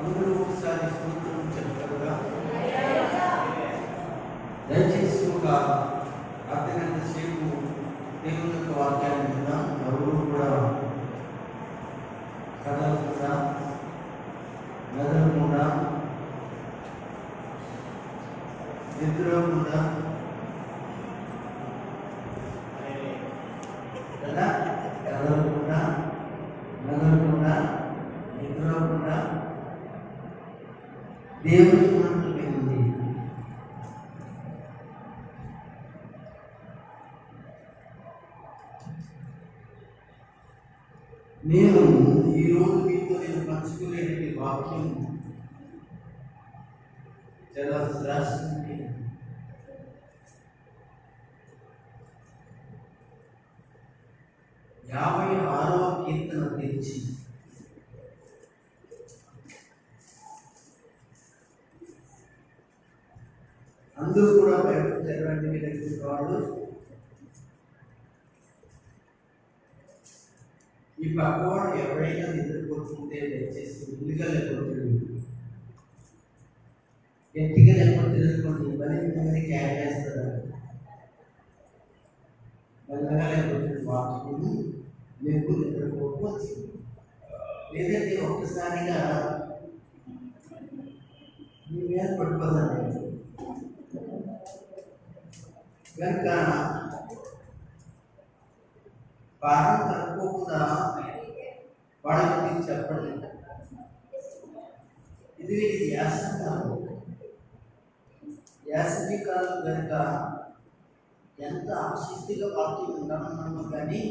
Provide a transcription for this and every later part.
అందరూ ఒకసారి స్తోత్రం చెప్తారుగా. దయచేసి ఒక అర్ధగంట సేపు దేవుని యొక్క వాక్యాన్ని విందాం. ఎవరు కూడా కదలకుండా మెదలకుండా నిద్రకుండా కదా, కదలకుండా మెదలకుండా నిద్రకుండా దేవుని మాటలు వినండి. నేను ఈరోజు మీతో పంచుకునే వాక్యం చాలా శ్రేష్టమైనది. 56వ కీర్తన గురించి. అందరూ కూడా బయటకు తెరవండి. మీ దగ్గర వాళ్ళు ఈ పక్కవాడు ఎవరైనా నిద్రపోతుంటే దయచేసి ముందుగా లేకపోతుంది, గట్టిగా లేకపోతే అనుకోండి, బలి క్యారీ చేస్తారు. మెల్లగా లేకపోతే వాక్యము మీకు నిద్రపోవచ్చు. లేదంటే ఒక్కసారిగా మీ మీద పడిపోదండి. కనుక భారం కలుపుకోకుండా వాళ్ళకి చెప్పండి. ఇది యాసకాలం, యాసకి కాలం కనుక ఎంత ఆసక్తిగా వాక్యం ఉంటామన్నామో కానీ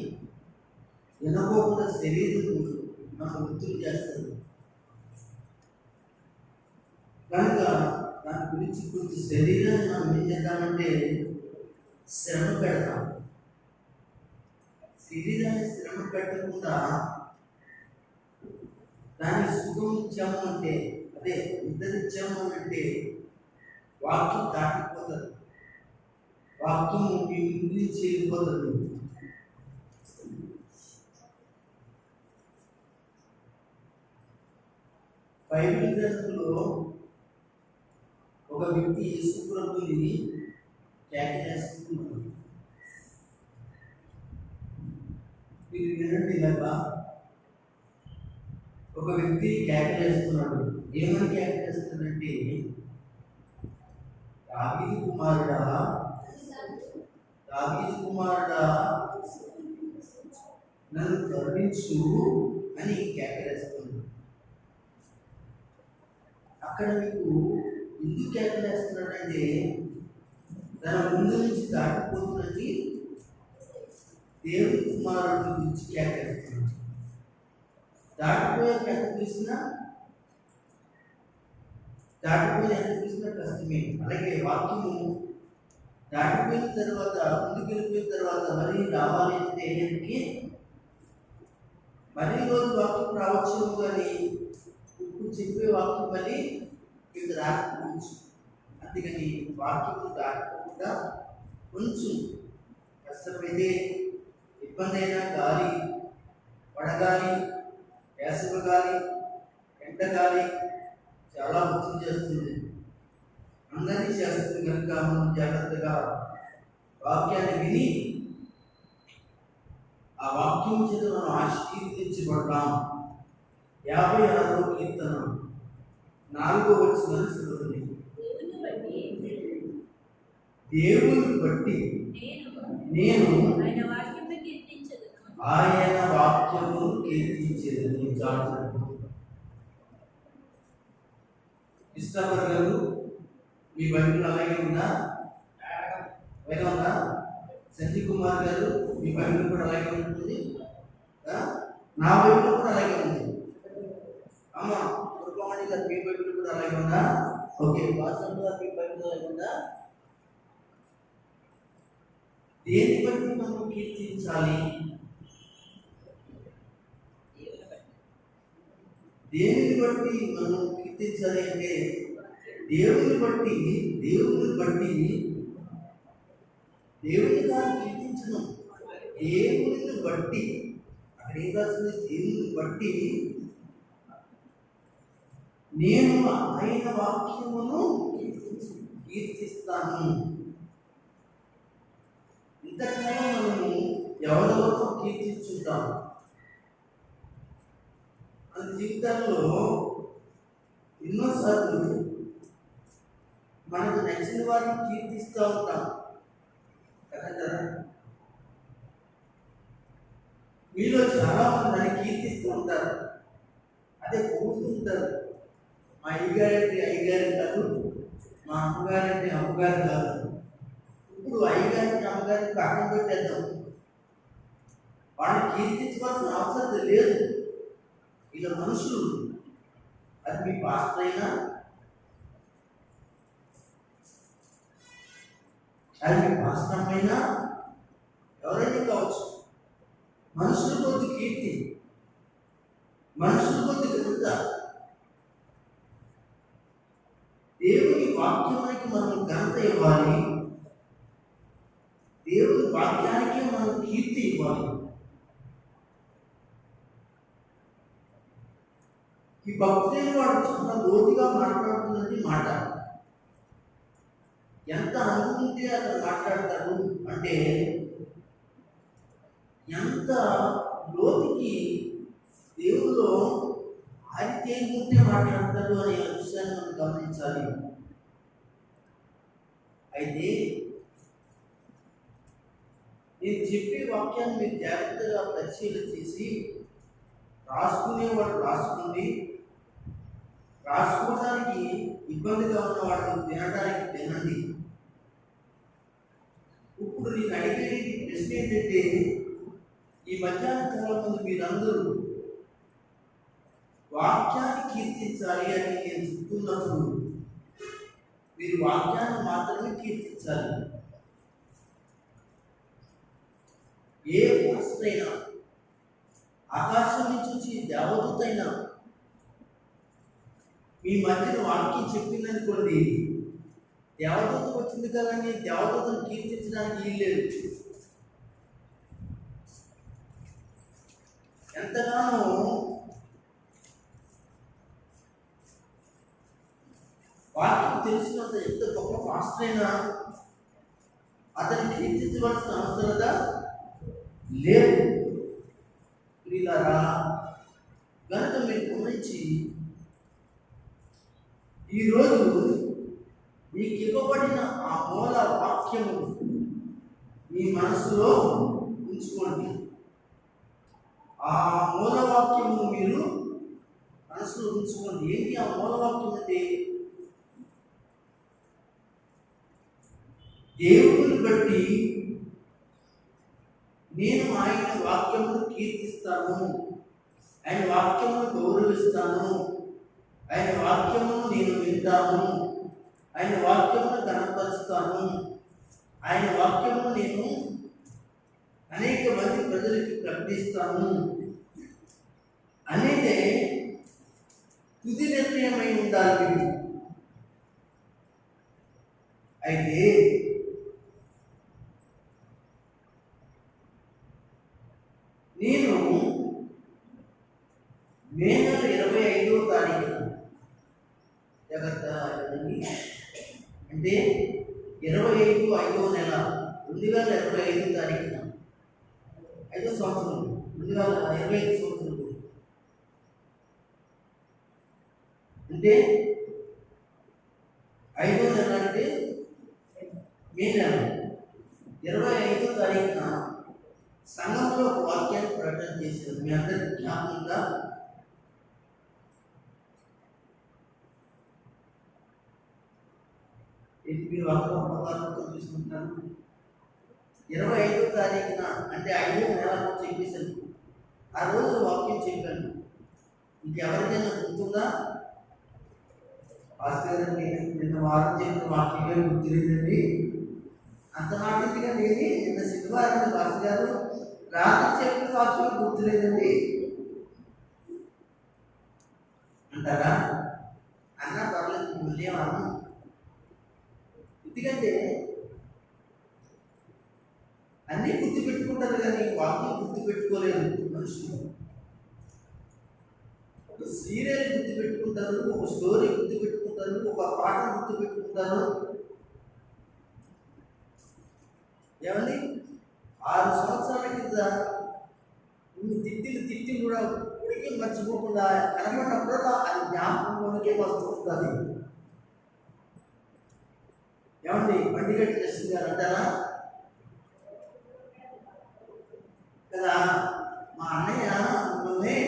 వినకోకుండా శరీరం మన వృత్తులు చేస్తుంది. కనుక దాని గురించి కొంచెం శరీరాన్ని మనం ఏం చేద్దామంటే శ్రమ పెడతాం. శరీరాన్ని శ్రమ పెట్టకుండా దాన్ని సుఖం ఇచ్చాము అంటే, అదే నిద్రించాము అంటే వాక్యం దాటిపోతుంది, వాక్యం మీ నుంచి వెళ్ళిపోతుంది. బైబిల్ గ్రంథంలో ఒక వ్యక్తి యేసు ప్రభువుని కేకలేస్తున్నాడు. మీరు వినండి కదా, ఒక వ్యక్తి కేకలేస్తున్నాడు. ఏమని కేకలేస్తున్నాడంటే, దావీదు కుమారుడా, దావీదు కుమారుడా నన్ను కరుణించు అని కేకలేస్తున్నాడు. అక్కడ మీకు ఎందుకు కేకలేస్తున్నాడంటే, తన ముందు నుంచి దాటిపోతున్నది దేవుని కుమారుడి గురించి కేకలేస్తున్నాడు. దాటిపోయే ఎంత చూసినా కష్టమే. అలాగే వాక్యము దాటిపోయిన తర్వాత, ముందుకు వెళ్ళిపోయిన తర్వాత మరీ రావాలి అంటే మరీ రోజు వాక్యం రావచ్చు, కానీ ఇప్పుడు చెప్పే వాక్యం మళ్ళీ మీకు రాకపోవచ్చు. అందుకని వాక్యము దాటకుండా కొంచెం కష్టపడితే ఇబ్బంది అయినా, గాలి వడగాలి, వేసవి గాలి, ఎండగాలి చాలా ఒత్తిడి చేస్తుంది, అందరినీ చేస్తుంది. కనుక మనం జాగ్రత్తగా వాక్యాన్ని విని ఆ వాక్యం చేత మనం ఆశీర్వదించబడతాం. 56వ కీర్తన 4వ వచనం చదువుతుంది. దేవుని బట్టి నేను ఆయన వాక్యమును కీర్తించేదని చాటుతాను. ఇష్టపడగలరు. మీ బైబిల్ అలాగే ఉందా? అలాగే ఉందా? సంజయ్ కుమార్ గారు, మీ బైబిల్ కూడా అలాగే ఉంటుంది. నా బైబిల్ కూడా అలాగే ఉంది. అమ్మ గురుపాణి గారు, మీ బైబిల్ కూడా అలాగే ఉందా? ఓకే. వాసన్ గారు, మీ బైబిల్ అలాగే ఉందా? దేని బట్టి మనం కీర్తించాలి? దేనిని బట్టి మనం కీర్తించాలి అంటే, దేవుని బట్టి దేవుని దాన్ని కీర్తించడం. దేవుని బట్టి అక్కడ ఏం రాసింది? దేవుని బట్టి నేను ఆయన వాక్యమును కీర్తిస్తాను. ఇంతకాలం మనము ఎవరెవరితో కీర్తించుంటాం. మన జీవితాల్లో ఎన్నోసార్లు మనకు నచ్చిన వారిని కీర్తిస్తూ ఉంటాం కదా. మీలో చాలా మంది నన్ను కీర్తిస్తూ ఉంటారు, అదే పొగుడుతుంటారు. మా అయ్యగారంటే అయ్యగారు కాదు, మా అమ్మగారంటే అమ్మగారు కాదు. ఇప్పుడు అయ్యగారికి అమ్మగారికి పక్కన పెట్టేద్దాం. వాళ్ళని కీర్తించవలసిన అవసరం లేదు. ఇలా మనుషులు, అది మీ పాస్టర్ అయినా, అది మీ పాస్టర్ అమ్మైనా, ఎవరైనా కావచ్చు. మనుషుల కొద్ది కీర్తి, మనుషుల కొద్ది ఘనత. దేవుని వాక్యానికి మనం ఘనత ఇవ్వాలి, దేవుని వాక్యానికి మనం కీర్తి ఇవ్వాలి. ఈ భక్తులైన వాడు చాలా లోతుగా మాట్లాడుతున్నది మాట. ఎంత అనుకుంటే అతను మాట్లాడతాడు అంటే, ఎంత లోతుకి దేవుల్లో ఆరితేనుకుంటే మాట్లాడతాడు అనే విషయాన్ని మనం గమనించాలి. అయితే నేను చెప్పే వాక్యాన్ని మీరు జాగ్రత్తగా పరిశీలన చేసి రాసుకునేవాడు రాసుకోండి, రాసుకోవడానికి ఇబ్బందిగా ఉన్నవాడు వినడానికి వినండి. ఇప్పుడు నేను అడిగేది ప్రశ్న ఏంటంటే, ఈ మధ్యాహ్న కాలం ముందు మీరందరూ వాక్యాన్ని కీర్తించాలి అని నేను చెప్తున్నప్పుడు మీరు వాక్యాన్ని మాత్రమే కీర్తించాలి. ఏ భాషైనా, ఆకాశం నుంచి వచ్చి దేవదూతైనా మీ మధ్యన వాక్యం చెప్పిందనుకోండి, దేవదూత వచ్చింది కదండి, దేవదూతను కీర్తించడానికి వీల్లేదు. ఎంతగానో వాక్యం తెలిసినంత ఎంత గొప్ప పాస్టర్ అయినా అతన్ని కీర్తించవలసిన అవసరత లేదు. ప్రియులారా, కనుక మీరు గమనించి ఈరోజు మీకు ఇవ్వబడిన ఆ మూల వాక్యము మీ మనసులో ఉంచుకోండి. ఆ మూల వాక్యము మీరు మనసులో ఉంచుకోండి. ఏంటి ఆ మూల వాక్యం అంటే? దేవుని బట్టి నేను ఆయన వాక్యమును కీర్తిస్తాను, ఆయన వాక్యమును గౌరవిస్తాను, ఆయన వాక్యమును నేను వింటాను, ఆయన వాక్యమును కనపరుస్తాను, ఆయన వాక్యమును నేను అనేక మంది ప్రజలకి ప్రకటిస్తాను అనేదే తుది నిర్ణయమై ఉండాలి. అయితే నేను మే నెల 25వ తారీఖున, జాగ్రత్త అంటే 25వ నెల 2025 తారీఖున, 5వ సంవత్సరం 2025 సంవత్సరం, అంటే 5వ నెల అంటే మే నెల 25వ తారీఖున సంఘంలో ఒక వాక్యాన్ని ప్రకటన చేశారు. మీ అందరికి జ్ఞాపకంగా మీరు అక్కడ తీసుకుంటున్నారు. 25వ తారీఖున అంటే 5వ నెలలో చెప్పేశాను. ఆ రోజు వాక్యం చెప్పాను. ఇంకెవరికైనా గుర్తుందా? భాస్కర్ నిన్న వారం చెప్పిన వాక్యం గుర్తులేదండి. అంత మాటిగా నేను నిన్న శనివారం భాస్కర్ గారు రాత్రి చెప్పిన వాక్యం గుర్తులేదండి అంటారా? అన్నా పర్లేదు, మళ్ళీ అన్నా. ఎందుకంటే అన్నీ గుర్తుపెట్టుకుంటారు కానీ వాక్యం గుర్తుపెట్టుకోలేదు మనుషులు. సీరియల్ గుర్తు పెట్టుకుంటారు, ఒక స్టోరీ గుర్తు పెట్టుకుంటారు, ఒక పాట గుర్తు పెట్టుకుంటారు. ఏమండి 6 సంవత్సరాల కింద ఇన్ని తిట్టి కూడా ఇప్పటికీ మర్చిపోకుండా కనబడినప్పుడు అది జ్ఞాపకంలోనికే వస్తుంది. ఏమండి బండి గట్టి చేస్తుంది అని అంటారా కదా? మా అన్నయ్య మిమ్మల్ని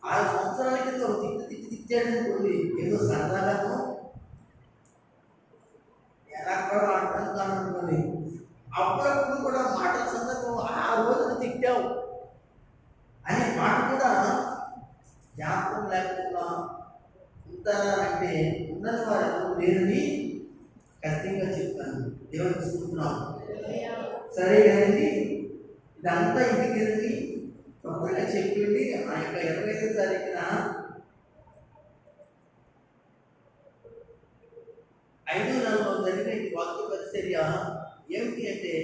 6 సంవత్సరాల కింద ఒక తిట్టాడు అనుకోండి, ఏదో సరదాగాను ఎలా కూడా మాట్లాడుతాను అనుకోండి, అప్పుడప్పుడు కూడా మాటల సందర్భం ఆ రోజున తిట్టావు అనే మాట కూడా జ్ఞాపకం లేకుండా ఉంటారంటే ఉన్నది వారు ఎవరు లేరని ఖచ్చితంగా చెప్తాను. దేవుడు తీసుకుంటున్నాం సరే కదండి. ఇదంతా ఇంటికి వెళ్ళి తొందరగా చెప్పింది. ఆ యొక్క 25వ తారీఖున 5 నెలలో జరిగిన ఈ వాక్య పరిచర్య ఏమిటి అంటే,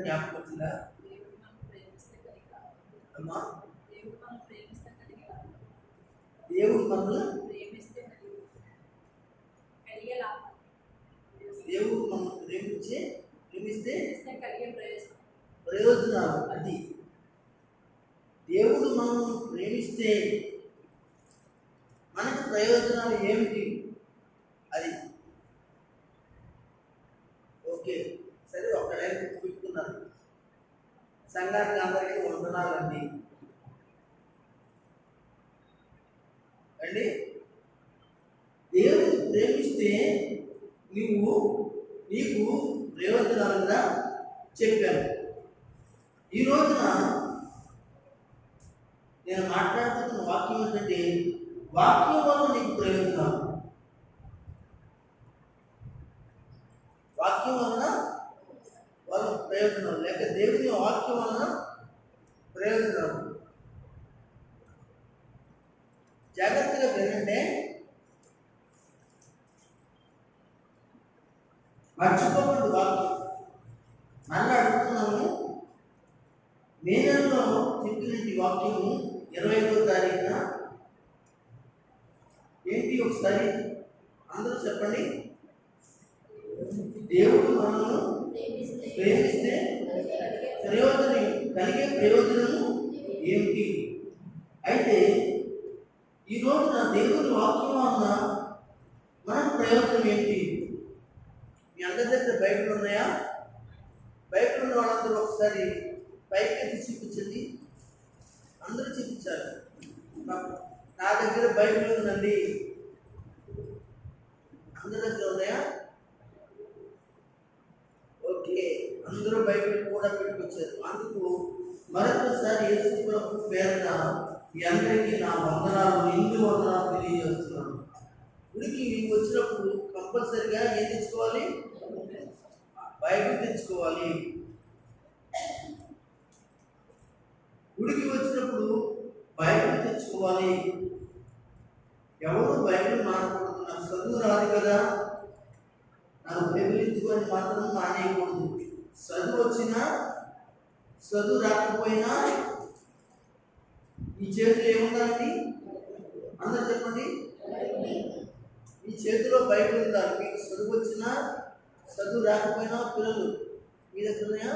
జ్ఞాపకం వచ్చిందా అమ్మా? దేవుడు మనల్ని దేవుడు మనల్ని ప్రేమిస్తే ప్రయోజనాలు. అది దేవుడు మనల్ని ప్రేమిస్తే మనకు ప్రయోజనాలు ఏమిటి? అది ఓకే సరే. ఒక లైన్ పెట్టుకున్నారు. సంఘానికి అందరికీ వందనాలండి అండి. దేవుడు ప్రేమిస్తే నీకు ప్రయోజనాలుగా చెప్పాను. ఈ రోజున నేను మాట్లాడుతున్న వాక్యం ఏంటంటే, వాక్యం వల్ల నీకు ప్రయోజనాలు. వాక్యం వలన వాళ్ళ ప్రయోజనాలు, లేక దేవుని వాక్యం వలన ప్రయోజనాలు. జాగ్రత్తగా వినండి. మర్చిపోకుండా వాక్యం మళ్ళీ అడుగుతున్నాము. మే నెలలో చెప్పినటువంటి వాక్యము 25వ తారీఖున ఏంటి? ఒకసారి అందరూ చెప్పండి. దేవుడు మనల్ని ప్రేమిస్తే కలిగే ప్రయోజనము ఏమిటి? అయితే ఈ రోజున దేవుని వాక్యం వలన మన ప్రయోజనం ఏంటి? మీ అందరి దగ్గర బైబిల్ ఉన్నాయా? బైబిల్ ఉన్న వాళ్ళందరూ ఒకసారి పైకి చూపించండి. అందరూ చూపించాలి. నా దగ్గర బైబిల్ ఉందండి. అందరి దగ్గర ఉన్నాయా? ఓకే, అందరూ బైబిల్ కూడా పెట్టుకొచ్చారు. అందుకు మరొకసారి యేసు ప్రభు పేరున మీ అందరికీ నా వందనాలు, నిండు వందనాలు తెలియజేస్తున్నాను. గుడికి మీకు వచ్చినప్పుడు కంపల్సరిగా ఏం తెచ్చుకోవాలి? బైబిల్ తెచ్చుకోవాలి. గుడికి వచ్చినప్పుడు బైబిల్ తెచ్చుకోవాలి. ఎవరు బైబిల్ మాట్లాడుతూ నాకు చదువు రాదు కదా, నాకు బైబిల్ ఇచ్చుకొని మాత్రం మానేయకూడదు. చదువు వచ్చినా చదువు రాకపోయినా ఈ చేతిలో ఏముందండి? అందరూ చెప్పండి. ఈ చేతిలో బైబిల్ ఉండాలి. మీకు చదువు వచ్చినా చదువు రాకపోయినా పిల్లలు మీ దగ్గర ఉన్నాయా?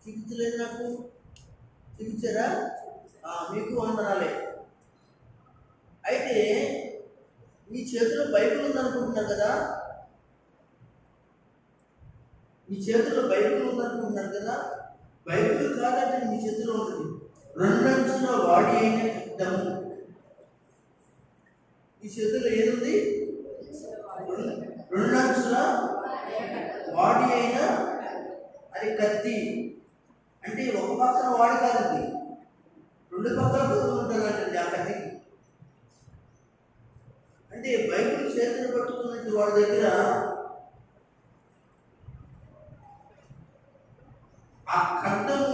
చూపించలేదు నాకు. చూపించారా? మీకు వందనాలే. అయితే మీ చేతిలో బైబిల్ ఉందనుకుంటున్నారు కదా, మీ చేతిలో బైబిల్ ఉందనుకుంటున్నారు కదా. బైబిల్ కాదంటే మీ చేతిలో ఉంటుంది. 2 అంచుల వాడి అయిన ఖడ్గము. ఈ చేతిలో ఏదుంది? 2 అంచుల వాడి అయిన అది కత్తి. అంటే ఒక పక్కన వాడి కాదండి, 2 పక్కల పట్టుకుంటారంటండి ఆ కత్తికి. అంటే బైబిల్ చేతిని పట్టుకున్నట్టు వాడి దగ్గర ఆ ఖడ్గము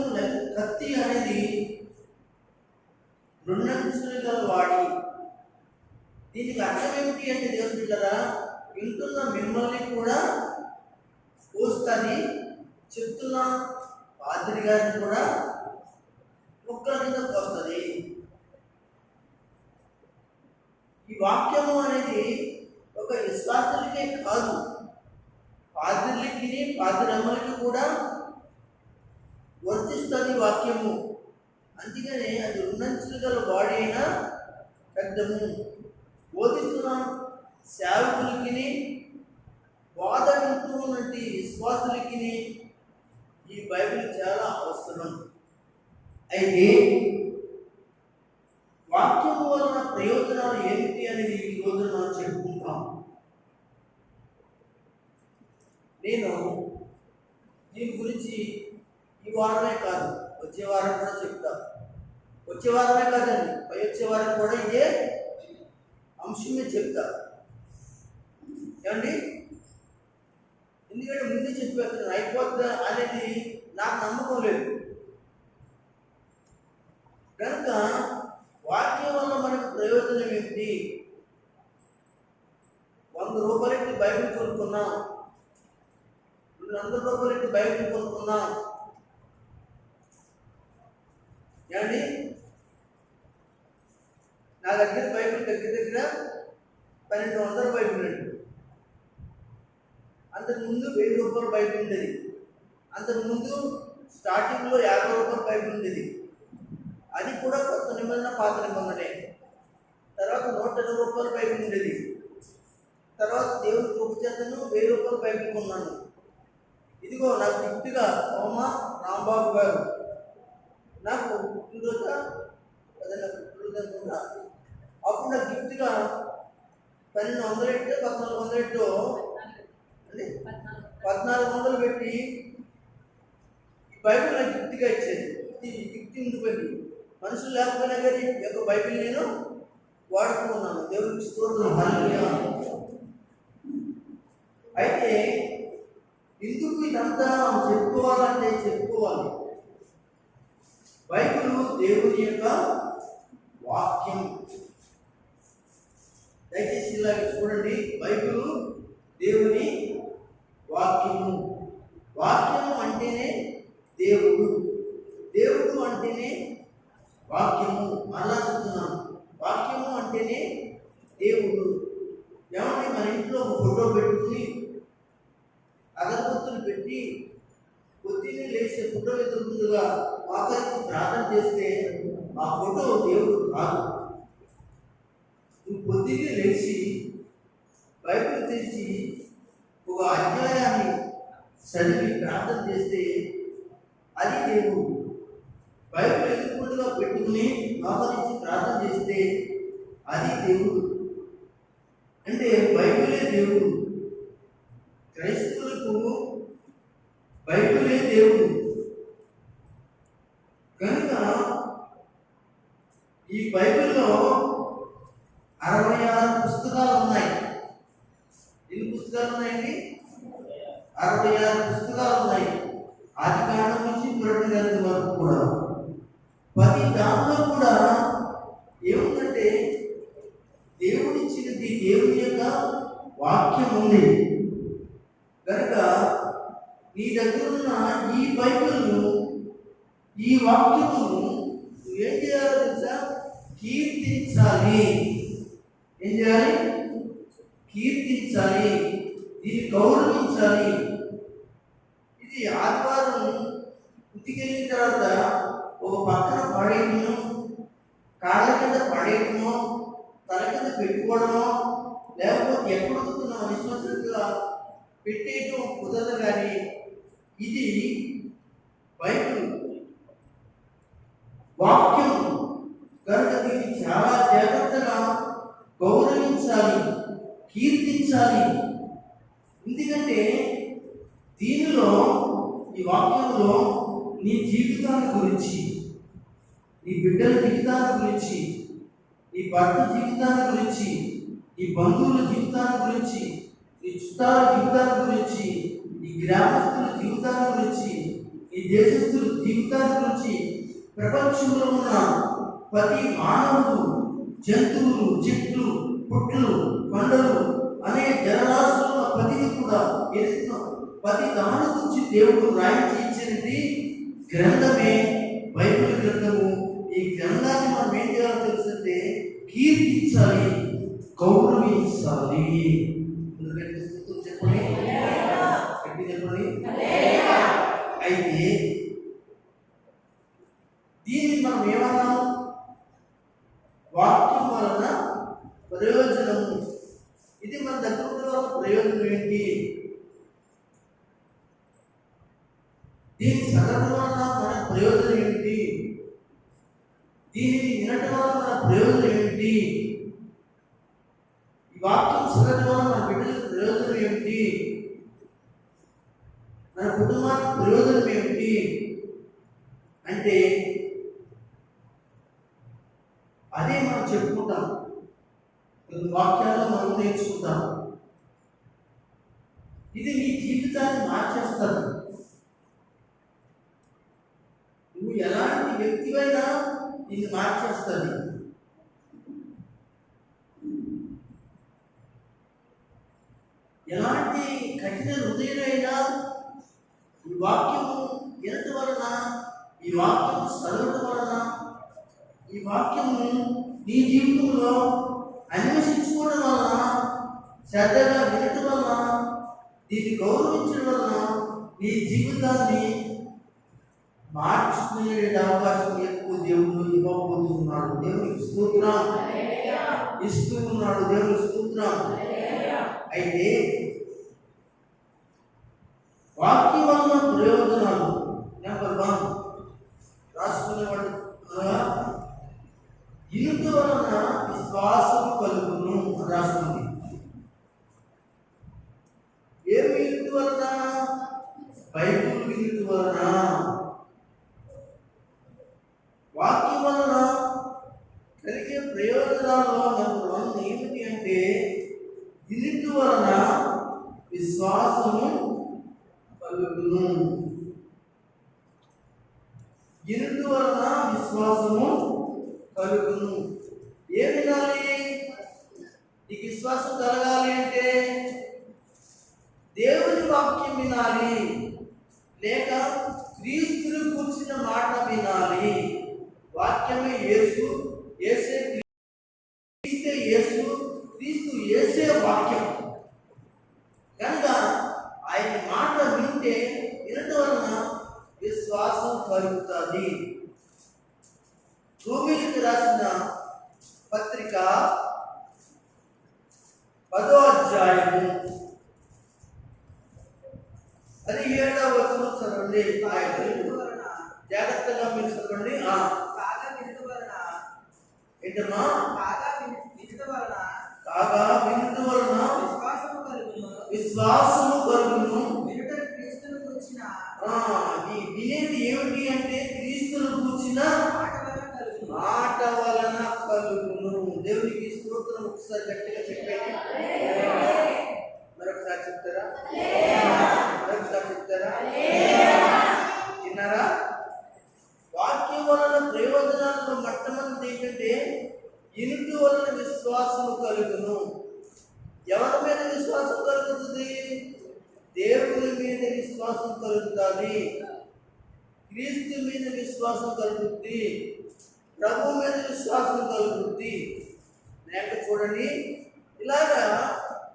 కత్తి అనేది 2 అంచులు గల వాడి. దీనికి అర్థం ఏమిటి అంటే, దేవుని బిడ్డలారా, వింటున్న మిమ్మల్ని కూడా కోస్తుంది చెప్తున్నా. పాద్రి గారిని కూడా కుక్కల కింద వస్తుంది. ఈ వాక్యము అనేది ఒక విశ్వాసులకే కాదు, పాద్రులకి పాద్రమ్మలకి కూడా వర్తిస్తుంది వాక్యము. అందుకనే అది ఉన్నంచులు గల వాడి అయినా పెద్దము. బోధిస్తున్న సేవకులకి, బాధ వింటూ ఉన్నట్టు విశ్వాసులకి ఈ బైబిల్ చాలా అవసరం. అయితే వాక్యం వలన ప్రయోజనాలు ఏమిటి అనేది ఈ రోజు మనం చెప్పుకుంటాం. నేను దీని గురించి ఈ వారమే కాదు, వచ్చే వారం కూడా చెప్తా. వచ్చే వారమే కాదండి, పై వచ్చే వారం కూడా ఇదే అంశమే చెప్తా. ఏమండి, ఎందుకంటే ముందే చెప్పేస్తున్నాను, అయిపోద్దా అనేది నాకు నమ్మకం లేదు. కనుక వాక్యం వల్ల మనకు ప్రయోజనం ఏమిటి? 100 రూపాయలకి బైబిల్ కొనుక్కున్నాం, 200 రూపాయలకి బైబిల్ కొనుక్కున్నాం. ఏమండి, నా దగ్గర బైబిల్ దగ్గర 1200 బైబిల్ అండి. అంతకుముందు 1000 రూపాయల బైబిల్ ఉండేది. అంతకుముందు స్టార్టింగ్లో 50 రూపాయల బైబిల్ ఉండేది. అది కూడా కొత్త నిబంధన పాత నిబంధనే. తర్వాత 120 రూపాయల బైబిల్ ఉండేది. తర్వాత దేవుని కృపచేతను 1000 రూపాయల బైబిల్ కొన్నాను. ఇదిగో నాకు గిఫ్ట్గా సోమ రాంబాబు గారు నాకు పుట్టినరోజు అనుకుంటా, అప్పుడు నాకు గిఫ్ట్గా 1200 1400 1400 పెట్టి ఈ బైబిల్ నాకు గిఫ్ట్గా ఇచ్చేది. ఇది గిఫ్ట్ ఉండిపోయింది. మనుషులు లేకపోయినా కానీ ఈ యొక్క బైబిల్ నేను వాడుతూ ఉన్నాను. దేవునికి స్తోత్రం, హల్లెలూయా. అయితే ఎందుకు ఇదంతా చెప్పుకోవాలంటే చెప్పుకోవాలి. బైబిల్ దేవుని యొక్క వాక్యం. దయచేసి ఇలాగే చూడండి, బైబిల్ దేవుని వాక్యము. వాక్యము అంటేనే దేవుడు, దేవుడు అంటేనే వాక్యము. అలా చెప్తున్నాను, వాక్యము అంటేనే దేవుడు. ఏమంటే మన ఇంట్లో ఒక ఫోటో పెట్టుకుని అగరబత్తులు పెట్టి పొద్దున్నే లేచే ఫోటో ఎదురుగా ఆఖరికి ప్రార్థన చేస్తే ఆ ఫోటో దేవుడు కాదు. నువ్వు పొద్దున్నే లేచి బైబిల్ తెరిచి ఒక అధ్యాయాన్ని చదివి ప్రార్థన చేస్తే అది దేవుడు. బైబిల్ ఎదురుగా పెట్టుకుని ఆఖరించి ప్రార్థన చేస్తే అది దేవుడు. అంటే బైబిలే దేవుడు. క్రైస్తవులకు బైబిలే దేవుడు. కనుక ఈ బైబిల్లో 66 పుస్తకాలు ఉన్నాయి. ఎన్ని పుస్తకాలు ఉన్నాయండి? 66 పుస్తకాలు ఉన్నాయి. ఆది కాండం నుంచి పురాణ గ్రంథం వరకు కూడా. ప్రతి దాంట్లో కూడా ఏముందంటే దేవుడిచ్చినది, దేవుని యొక్క వాక్యం ఉంది. కనుక నీ దగ్గర ఉన్న ఈ బైబిల్ను, ఈ వాక్యమును నువ్వేం చేయాలో తెలుసా? కీర్తించాలి. ఏం చేయాలి? కీర్తించాలి, దీన్ని గౌరవించాలి. ఇది ఆదివారం ఇంటికి వెళ్ళిన తర్వాత ఒక పక్కన పడేయటము, కాళ్ళ కింద పడేయటము, తల కింద పెట్టుకోవడము, లేకపోతే ఎక్కడ వస్తున్నా విశ్వాసంగా పెట్టేయటం కుదరదు. కానీ ఇది బైబిల్ వాక్యం కనుక దీన్ని చాలా జాగ్రత్తగా గౌరవించాలి, కీర్తించాలి. ఎందుకంటే దీనిలో, ఈ వాక్యంలో నీ జీవితాన్ని గురించి, నీ బిడ్డల జీవితాన్ని గురించి, నీ భర్త జీవితాన్ని గురించి, నీ బంధువుల జీవితాన్ని గురించి, నీ చుట్టాల జీవితాన్ని గురించి, నీ గ్రామస్తుల జీవితాన్ని గురించి, నీ దేశస్తుల జీవితాన్ని గురించి, ప్రపంచంలో ఉన్న ప్రతి మానవుడు, జంతువులు, చెట్లు, పుట్లు, కొండలు అనే జలరాశులు ఉన్న ప్రతిదీ కూడా ఎదుగుతున్నాం. ప్రతి దాని గురించి దేవుడు రాయించి ఇచ్చినది గ్రంథమే బైబిల్ గ్రంథము. ఈ గ్రంథాన్ని మనం ఏం చేయాలో తెలుసంటే కీర్తించాలి, గౌరవించాలి. చెప్పండి, చెప్పండి. అయితే దీన్ని మనం ఏమన్నాము? వాక్యం వలన ప్రయోజనము. ఇది మన దగ్గర వల్ల ప్రయోజనం ఏంటి? దీని చదవడం వలన మన ప్రయోజనం ఏంటి? దీనిని వినటం వల్ల మన ప్రయోజనం ఏంటి? ఈ వాక్యం చదవడం వల్ల మన బిడ్డలకు ప్రయోజనం ఏంటి? మన కుటుంబానికి ప్రయోజనం ఏంటి అంటే అదే మనం చెప్పుకుంటాం. కొన్ని వాక్యాల్లో మనం నేర్చుకుంటాం. ఇది నీ జీవితాన్ని మార్చేస్తుంది. నువ్వు ఎలాంటి వ్యక్తివైనా ఇది మార్చేస్తుంది. ఎలాంటి కఠిన హృదయుడైనా ఈ వాక్యము వినటం వలన, ఈ వాక్యం చదవటం వలన, ఈ వాక్యము నీ జీవితంలో అన్వేషించుకోవడం వలన, శ్రద్ధగా వినటం వలన, దీన్ని గౌరవించడం వలన నీ జీవితాన్ని మార్చుకునే అవకాశం ఎక్కువ దేవుడు ఇవ్వబోతున్నాడు. దేవునికి స్తోత్రం ఇస్తూ ఉన్నాడు. దేవునికి స్తోత్రం. అయితే వాక్యం వలన ప్రయోజనాలు నెంబర్ 1 రాసుకునేవాడు. ఇనుట వలన విశ్వాసం కలుగును రాసుకుంది. ఏమి వినుట వలన? బైబిల్ వినుట వలన. వాక్యం వలన కలిగే ప్రయోజనాల్లో నెంబర్ 1 ఏమిటి అంటే వినుట వలన విశ్వాసము కలుగును. వినుట వలన విశ్వాసము కలుగును. ఏం వినాలి? నీకు విశ్వాసం కలగాలి అంటే దేవుని వాక్యం వినాలి, లేక క్రీస్తుని కూర్చిన మాట వినాలి. వాక్యమే యేసు, యేసే క్రీస్తే యేసు, క్రీస్తు యేసే వాక్యం. కనుక ఆయన మాట వింటే వినటం వలన విశ్వాసం కలుగుతుంది. రోమీయులకు రాసిన పత్రిక 10వ అధ్యాయము 17వ వచనం చదవండి. జాగ్రత్తగా మీరు చదవండి. ఏంటమ్మా? కాగా వినుట వలన విశ్వాసము కలుగును. వినేది ఏమిటి అంటే క్రీస్తును కూర్చిన మాట వలన కలుగును. దేవునికి స్తోత్రం. ఒకసారి గట్టిగా చెప్పండి. మరొకసారి చెప్తారా? మరొకసారి చెప్తారా? విన్నారా? వాక్యం వలన ప్రయోజనాలను మొట్టమొదటి ఏంటంటే ఇనుటి వలన విశ్వాసము కలుగును. ఎవరి మీద విశ్వాసం కలుగుతుంది? దేవుని మీద విశ్వాసం కలుగుతుంది, క్రీస్తు మీద విశ్వాసం కలుగుతుంది, ప్రభు మీద విశ్వాసం కలుగుతుంది. లేక చూడండి, ఇలాగా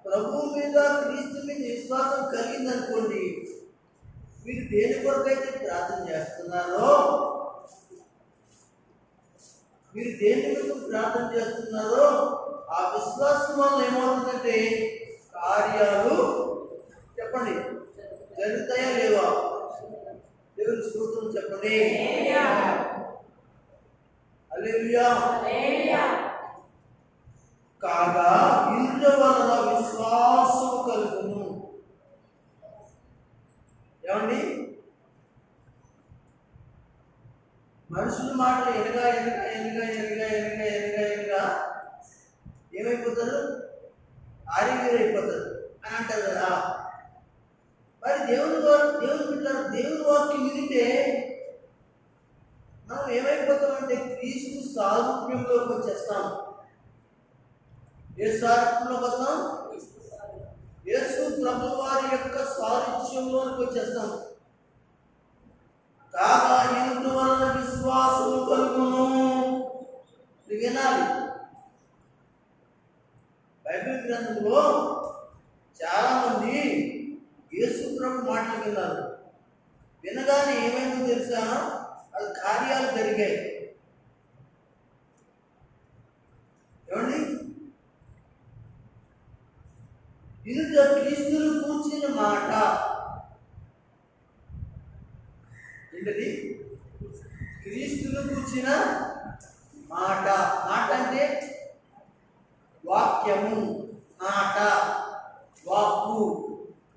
ప్రభు మీద క్రీస్తు మీద విశ్వాసం కలిగిందనుకోండి, మీరు దేని కొరకైతే ప్రార్థన చేస్తున్నారో, మీరు దేని మీద ప్రార్థన చేస్తున్నారో ఆ విశ్వాసం వల్ల ఏమవుతుందంటే కార్యాలు చెప్పండి జరుగుతాయా లేవా? దేవుని స్తోత్రం చెప్పండి. హల్లెలూయా. కాగా వినుట వలన విశ్వాసం కలుగును. ఏమండి? మనుషుల మాటలు ఎనగా ఎనగా ఎనగా ఎనగా ఎనగా ఎనగా ఎనగా ఏమైపోతారు? ఆరిగిరైపోతారు అని అంటారు కదా. మరి దేవుని వాక్యం వింటే మనం ఏమైపోతామంటే క్రీస్తు సారూప్యంలోకి వచ్చేస్తాం. ఏ సారూప్యంలోకి వస్తాం? యేసు ప్రభు వారి యొక్క సారూప్యంలోకి వచ్చేస్తాం. కాగా ఎదుటి వలన విశ్వాసము కలుగును. ఇది వినాలి. బైబిల్ గ్రంథంలో చాలా మంది యేసు ప్రభు మాటలు విన్నారు. వినగానే ఏమైందో తెలుసా? అది కార్యాలు జరిగాయి. ఏమండి? వినుట క్రీస్తును కూర్చిన మాట ఏంటది? క్రీస్తును కూర్చిన మాట. మాట అంటే వాక్యము, మాట, వాక్కు,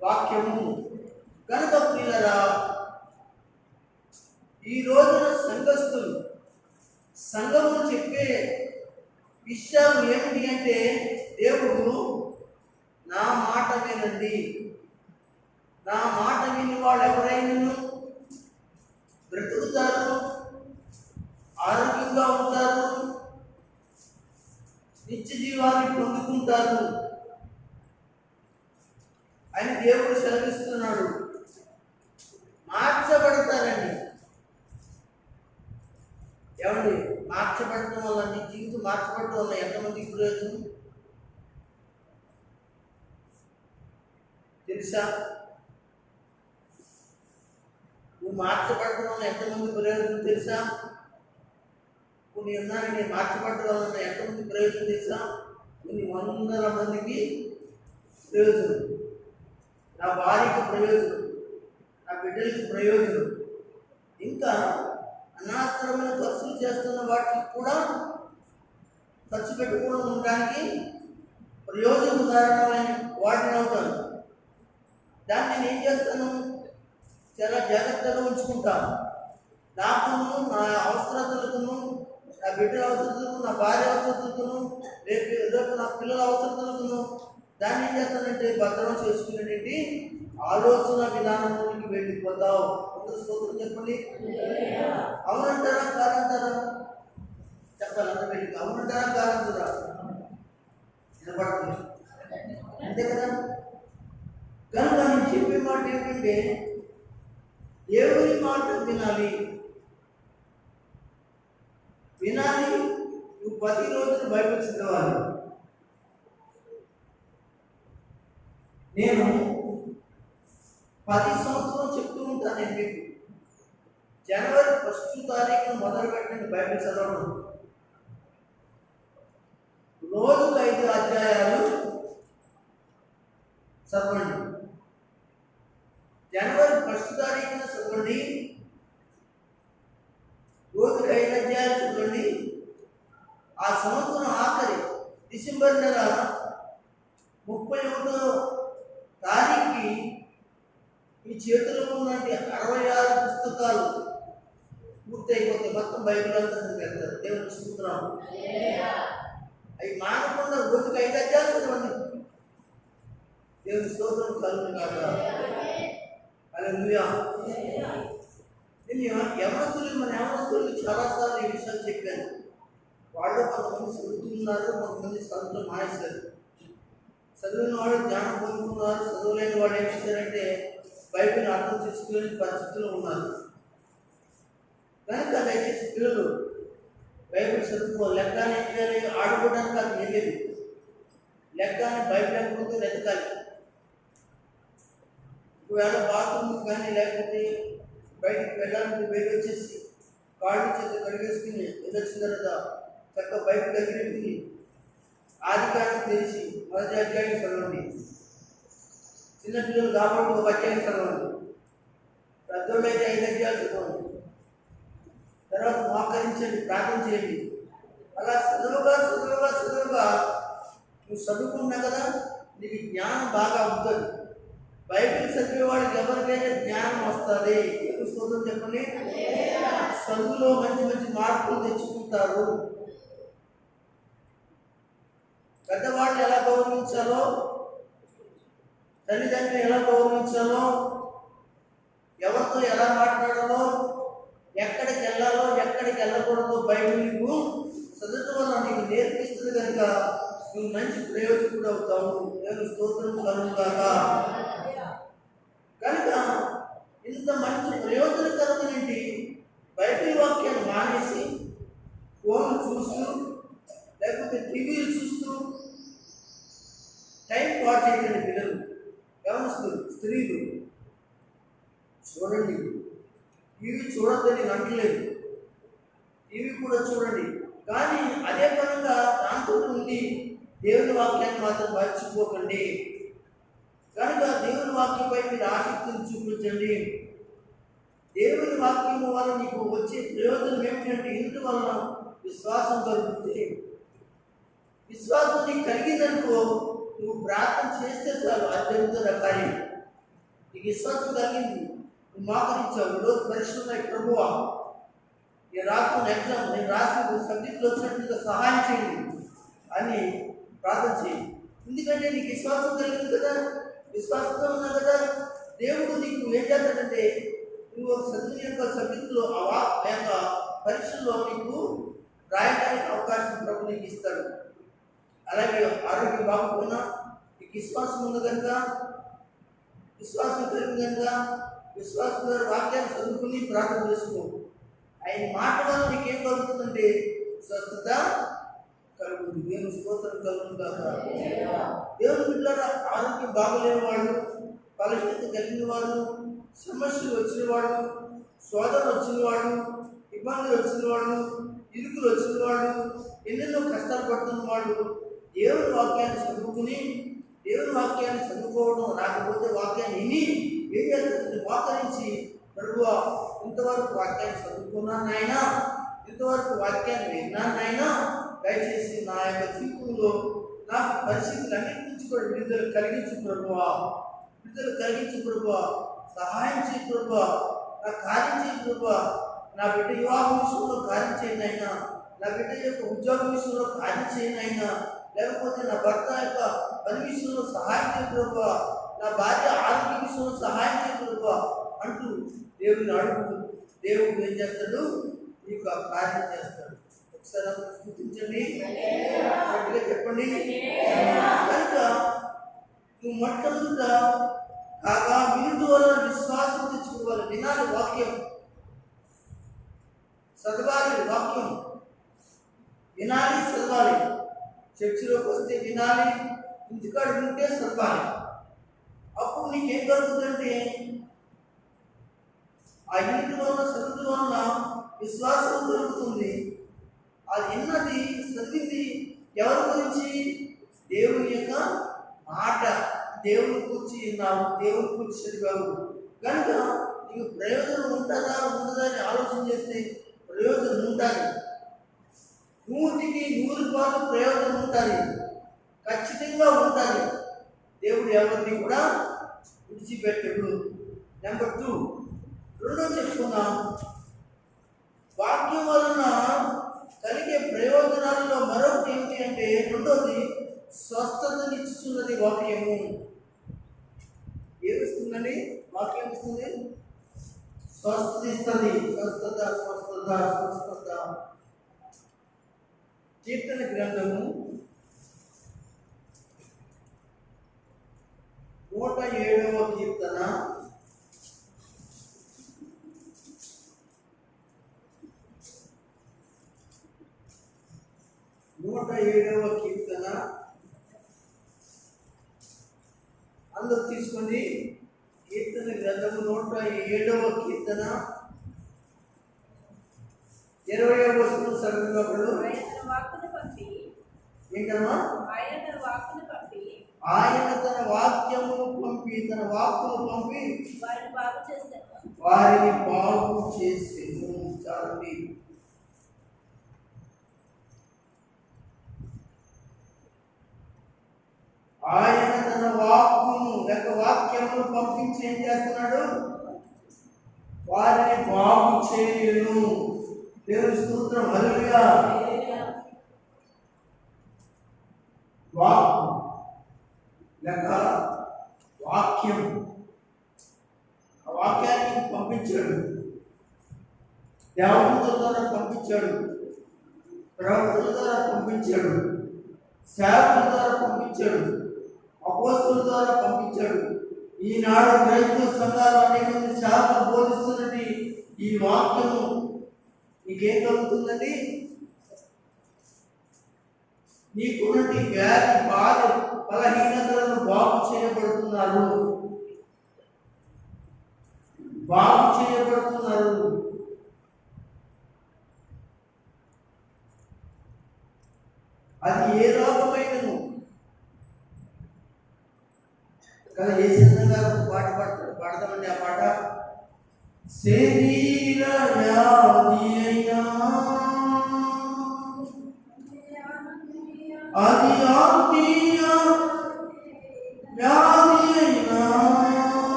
వాక్యము. కనుక ప్రియులారా, ఈ రోజున సంఘస్థులు సంఘము చెప్పే విషయాలు ఏమిటి అంటే, దేవుడు నా మాట వినండి, నా మాట విని వాళ్ళు ఎవరైనా బ్రతుకుతారు, ఆరోగ్యంగా ఉంటారు, నిత్య జీవాన్ని పొందుకుంటారు అని దేవుడు సెలవిస్తున్నాడు. మార్చబడతారండి. ఏమండి? మార్చబడటం వల్ల, నీ జీవితం మార్చబడటం వల్ల ఎంతమందికి ప్రయోజనం తెలుసా? నువ్వు మార్చబడటం వల్ల ఎంతమంది ప్రయోజనం తెలుసా? కొన్ని ఉన్నాను, నేను మార్చబడటం వల్ల ఎంతమంది ప్రయోజనం తెలుసా? కొన్ని వందల మందికి ప్రయోజనం. నా భార్యకి ప్రయోజనం, నా బిడ్డలకి ప్రయోజనం, ఇంకా అనవసరమైన ఖర్చులు చేస్తున్న వాటికి కూడా ఖర్చు పెట్టుకోవడం ఉండడానికి ప్రయోజనకరమైన వాటిని అవుతాను. దాన్ని నేను ఏం చేస్తాను? చాలా జాగ్రత్తగా ఉంచుకుంటాను. నాకును, నా అవసరతలకును, నా బిడ్డల అవసరతలకు, నా భార్య అవసరతలకును, రేపు నా పిల్లల అవసరతలకును దాన్ని ఏం చేస్తానంటే భద్రం చేసుకునేటి ఆలోచన విధానంలోకి వెళ్ళిపోతావు. ముందు స్తోత్రం చెప్పండి. అవునంటారా కాదంటారా? చెప్పాలి. అందరికి అవునంటారా కాదంటారా? వినపడుతుంది అంతే కదా. కనుక నేను చెప్పే మాట ఏంటంటే, దేవుని మాట వినాలి. వినాలి. నువ్వు 10 రోజులు బైబిల్ చదవాలి. నేను 10 సంవత్సరం చెప్తూ ఉంటాను. నేను మీకు జనవరి 1 తారీఖున మొదలు పెట్టండి బైబిల్ చదవడం. రోజుకు 5 అధ్యాయాలు చదవండి. జనవరి 1 తారీఖున చదవండి. రోజుకు 5 అధ్యాయాలు చదవండి. ఆ సంవత్సరం ఆఖరి డిసెంబర్ నెల 31వ తారీఖుకి మీ చేతిలో ఉన్నటువంటి 66 పుస్తకాలు పూర్తి అయిపోతాయి. మొత్తం బైబిల్ అంతా చదివేస్తారు. దేవుని స్తోత్రం. అవి మానకుండా రోజుకు 5 అధ్యాయాలు చదవండి. దేవుని స్తోత్రం కలుగును కాక. హల్లెలూయా. నేను యవనస్తులకు చాలాసార్లు ఈ విషయాలు చెప్పాను. వాళ్ళు కొంతమంది చదువుతున్నారు, కొంతమంది చదువులు మానేశారు. చదివిన వాళ్ళు జ్ఞానం పొందుతున్నారు, చదువులేని వాళ్ళు ఏం చేశారంటే బైబిల్ అర్థం చేసుకోలేని పరిస్థితుల్లో ఉన్నారు. కనుక దయచేసి పిల్లలు బైబిల్ చదువుకో. లెక్కని ఏం చేయాలి? ఆడుకోవడానికి అది ఏం లేదు. లెక్కని బైబిల్ లేకపోతే వెతకాలి. ఒకవేళ బాత్రూమ్ కానీ లేకపోతే బయటికి వెళ్ళాలంటే బయట వచ్చేసి కాళ్ళు చేతి కడిగేసుకుని వెళ్ళొచ్చిన తర్వాత చక్కగా బైబిల్ దగ్గరికి ఆదికాండం తెలిసి మొదటి అధ్యాయం చదవండి. చిన్నపిల్లలు కాబట్టి 1 అధ్యాయం చదవండి. పెద్దోళ్ళు అయితే 5 అధ్యాయాలు చదవండి. తర్వాత మోకరించండి, ప్రార్థన చేయండి. అలా చదువుగా నువ్వు చదువుకున్నా కదా, నీకు జ్ఞానం బాగా ఉంటుంది. బైబిల్ చదివే వాళ్ళకి ఎవరికైనా జ్ఞానం వస్తుంది. ఎక్కువ స్తోత్రం చెప్పండి. చదువులో మంచి మంచి మార్పులు తెచ్చుకుంటారు. పెద్దవాళ్ళు ఎలా గౌరవించాలో, తల్లిదండ్రులు ఎలా గౌరవించాలో, ఎవరితో ఎలా మాట్లాడాలో, ఎక్కడికి వెళ్ళాలో ఎక్కడికి వెళ్ళకూడదో బైబిల్ నీకు చదవటం వల్ల నీకు నేర్పిస్తుంది. కనుక నువ్వు మంచి ప్రయోజకుడు అవుతావు. నేను స్తోత్రం కలుగుతాక. కనుక ఇంత మంచి ప్రయోజనకరమైన బైబిల్ వాక్యాన్ని మానేసి ఫోన్లు చూస్తూ లేకపోతే టీవీలు చూస్తూ టైం పాస్ చేయకండి. పిల్లలు గమనిస్తారు, స్త్రీలు చూడండి, టీవీ చూడొద్దని నేను అంటలేదు, టీవీ కూడా చూడండి, కానీ అదే పరంగా దాంతో ఉండి దేవుని వాక్యాన్ని మాత్రం మర్చిపోకండి. కనుక దేవుని వాక్యంపై మీరు ఆసక్తిని చూపించండి. దేవుని వాక్యం వల్ల నీకు వచ్చే ప్రయోజనం ఏమిటంటే ఇంటి వలన విశ్వాసం కలుగుతుంది. విశ్వాసం నీకు కలిగిందనుకో, నువ్వు ప్రార్థన చేస్తే చాలు, అది జరుగుతుంది. కార్యం నీకు విశ్వాసం కలిగింది, నువ్వు మోకరించావు, ఈరోజు పరీక్షలు ఉన్నాయి ప్రభువా, నేను రాస్తున్న ఎగ్జామ్, నేను రాసిన సబ్జెక్టులు వచ్చినట్టుగా సహాయం చేయండి అని ప్రార్థన చేయి. ఎందుకంటే నీకు విశ్వాసం కలిగింది కదా, విశ్వాసంతో ఉన్నావు కదా. దేవుడు నీకు ఏం చేస్తాడంటే నువ్వు ఒక చదివిన యొక్క సబ్జెక్టులో లేక పరీక్షల్లో నీకు రాయడానికి అవకాశం ప్రభు నీకు ఇస్తాడు. అలాగే ఆరోగ్యం బాగుపోయినా నీకు విశ్వాసం ఉంది కనుక, విశ్వాసం కలిగింది కనుక విశ్వాసం ద్వారా వాక్యాన్ని చదువుకుని ప్రార్థన చేసుకో. ఆయన మాట వల్ల నీకేం కలుగుతుందంటే స్వస్థత కలుగుతుంది. దేవుని స్తోత్రం కలుగుతుంది కాక. దేవుని బిడ్డలారా, ఆరోగ్యం బాగలేని వాళ్ళు, పరిస్థితి కలిగిన వాళ్ళు, సమస్యలు వచ్చిన వాళ్ళు, శోధన వచ్చిన వాళ్ళు, ఇబ్బందులు వచ్చిన వాళ్ళు, ఇరుకులు వచ్చిన వాళ్ళు, ఎన్నెన్నో కష్టాలు పడుతున్న వాళ్ళు దేవుని వాక్యాన్ని చదువుకుని, దేవుని వాక్యాన్ని చదువుకోవడం రాకపోతే వాక్యాన్ని విని ఏం చేస్తుంది, మోకరించి ప్రభువా ఇంతవరకు వాక్యాన్ని చదువుకున్నాను నాయన, ఇంతవరకు వాక్యాన్ని విన్నాను నాయన, దయచేసి నా యొక్క జీవితంలో నాకు పరిస్థితులు అన్నిటి నుంచి కూడా విడుదల కలిగించు ప్రభువా, విడుదల కలిగించు ప్రభువా, సహాయం చేయి ప్రభువా, నా కార్యం చేయి ప్రభువా, నా బిడ్డ వివాహం విషయంలో కార్యం చేయను అయినా, నా బిడ్డ యొక్క ఉద్యోగ విషయంలో కార్యం చేయను అయినా, లేకపోతే నా భర్త యొక్క పని విషయంలో సహాయం చేయి ప్రభువా, నా భార్య ఆరోగ్య విషయంలో సహాయం చేయి ప్రభువా అంటూ దేవుని అడుగు. దేవుడు ఏం చేస్తాడు, నీకు ఆ కార్యం చేస్తాడు. ఒకసారి గుర్తించండి, చెప్పండి. కనుక నువ్వు మొట్టమొదట కాగా వినుట వలన విశ్వాసం తెచ్చుకోవాలి. వినాలి, వాక్యం చదవాలి, వాక్యం వినాలి, చదవాలి. చర్చిలోకి వస్తే వినాలి, ఇంటికాడ ఉంటే చదవాలి. అప్పుడు నీకేం కలుగుతుందంటే ఆ ఇంటి వలన చదువు వలన విశ్వాసం దొరుకుతుంది. అది విన్నది చదివింది ఎవరి గురించి, దేవుని యొక్క మాట, దేవుని గురించి విన్నావు, దేవుని గురించి చదివావు కనుక నీకు ప్రయోజనం ఉంటుందా ఉండదా అని ఆలోచన చేస్తే ప్రయోజనం ఉంటుంది. 100కి 100 ప్రయోజనం ఉంటుంది, ఖచ్చితంగా ఉంటుంది. దేవుడు ఎవరిని కూడా విడిచిపెట్టడు. నెంబర్ 2 రెండో చెప్పుకున్నాం, వాక్యం వలన కలిగే ప్రయోజనాలలో మరొకటి ఏమిటి అంటే రెండోది స్వస్థతనిచ్చుతున్నది వాక్యము. ఏమిస్తుందండి వాక్యం? ఇస్తుంది, స్వస్థత ఇస్తుంది. స్వస్థత స్వస్థత స్వస్థత. కీర్తన గ్రంథము 107వ కీర్తన 107వ కీర్తన అందరూ తీసుకోండి. కీర్తన గ్రంథము 107వ కీర్తన 20వ వచనం చదువుతున్నప్పుడు ఏంటమ్మా? ఆయన తన వాక్యమును పంపి, తన వాక్కును పంపి వారిని బాగు చేసేను. చాలండి. ఆయన తన వాక్కును లేక వాక్యమును పంపించి ఏం చేస్తున్నాడు? వారిని బాగు చేయను. దేవుని స్తోత్రం, హల్లెలూయా. వాక్కు లేక వాక్యం, ఆ వాక్యాన్ని పంపించాడు, దేవదూతల ద్వారా పంపించాడు, ప్రవక్తల ద్వారా పంపించాడు, సేవకుల ద్వారా పంపించాడు, అపోస్తలుల ద్వారా పంపించాడు. ఈనాడు క్రైస్తవ సంఘాలు అనేక మంది సేవకులు ఈ వాక్యము నీకేం కలుగుతుందండి? నీకున్నటి వ్యాధి బాధ బలహీనతలను బాగు చేయబడుతున్నారు, బాగు చేయబడుతున్నారు. అది ఏ రోగమైనను కదా. ఏ సిద్ధంగా పాట పాడతామండి ఆ పాట. శరీర వ్యాధి అయినా అది ఆత్మీయ వ్యాధి అయినా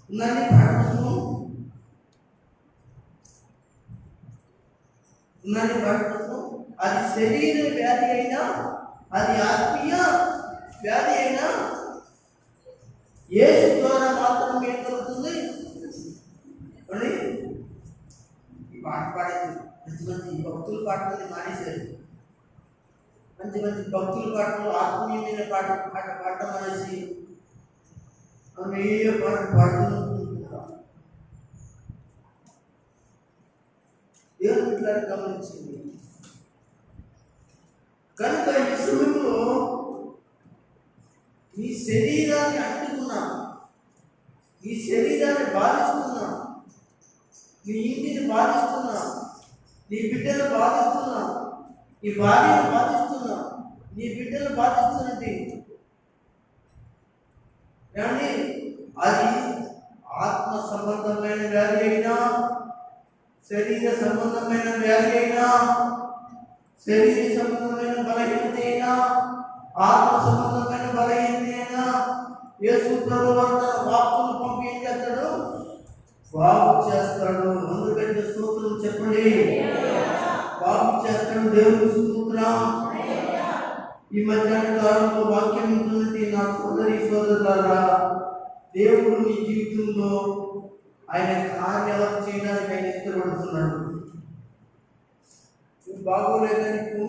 ఉందండి పాఠపుస్తకం, ఉందండి పాఠపుస్తకం. అది శరీర వ్యాధి అయినా అది ఆత్మీయ వ్యాధి అయినా యేసు ద్వారా మాత్రం ఏం కలుగుతుంది? ఈ పాట పాడేది మంచి మంచి భక్తులు పాటలు మానేశారు. మంచి మంచి భక్తులు పాటలు ఆత్మీయమైన పాట పాడటం అనేసి ఏ పాట పాడుతూ దేవుని ఇట్లా గమనించింది. కనుక ఈ సమయంలో నీ శరీరాన్ని అంటుకున్నా, నీ శరీరాన్ని బాధిస్తున్నా, నీ ఇంటిని బాధిస్తున్నా, నీ బిడ్డను బాధిస్తున్నా, నీ భార్యను బాధిస్తున్నా, నీ బిడ్డను బాధిస్తున్నది కానీ అది ఆత్మ సంబంధమైన వ్యాధి అయినా, శరీర సంబంధమైన వ్యాధి అయినా, శరీర సంబంధమైన బలహీనత అయినా, ఆత్మ సంబంధమైన బలహీనత అయినా యేసు ప్రభువు తన వాక్కును పంపి ఏం చేస్తాడు? బాగు చేస్తాడు. అందుకంటే స్తోత్రం చెప్పండి. బాగు చేస్తాడు. దేవుని స్తోత్రం. ఈ మధ్యాహ్న కాలంలో వాక్యం ఉంటుంది. నా సోదరి సోదరులారా, దేవుడు నీ జీవితంలో ఆయన కార్యాలు చేయడానికి ఆయన ఇష్టపడుతున్నాడు. నువ్వు బాగోలేదా? నీకు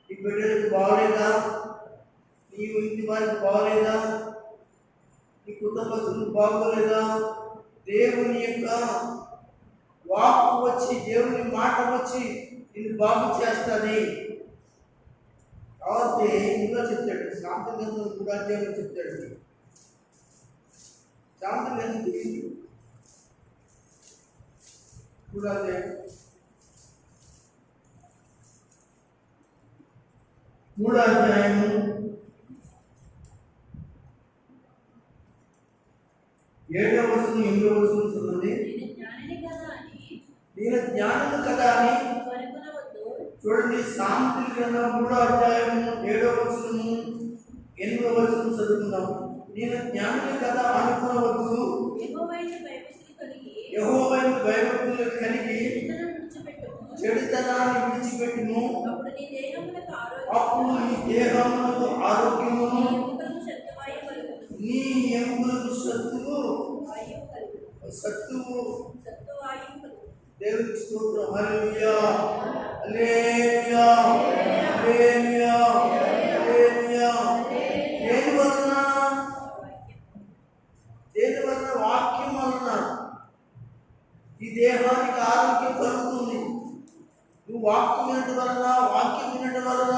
నీ బిడ్డలకు బాగోలేదా? నీ ఇంటి వారికి బాగోలేదా? నీ కుటుంబస్తులకు బాగోలేదా? దేవుని యొక్క వాక్కు వచ్చి, దేవుని మాట వచ్చి నిన్ను బాగు చేస్తుంది. కాబట్టి ఇందులో చెప్తాడు, శాంత గ్రంథం 3వ అధ్యాయంలో చెప్తాడు. శాంత గ్రంథం 3వ అధ్యాయం 3వ అధ్యాయము 7వ వచనం 8వ వచనం చదవండి. నేను జ్ఞానము కదా అని చూడండి. సామెతల గ్రంథం 3వ అధ్యాయము 7వ వచనము 8వ వచనం చదువుకుందాం. నేను జ్ఞానము కదా అనుకునవద్దు, యెహోవాను భయభక్తులు కలిగి చెడుతనాన్ని విడిచిపెట్టుము, అప్పుడు నీ దేహమునకు ఆరోగ్యమును నీ ఎముకలకు సత్తువు. దేవునికి స్తోత్రం. హల్లెలూయా, హల్లెలూయా, హల్లెలూయా, హల్లెలూయా. దేని వలన? వాక్యం వలన ఈ దేహానికి ఆరోగ్యం కలుగుతుంది. నువ్వు వాక్యం వినటం వలన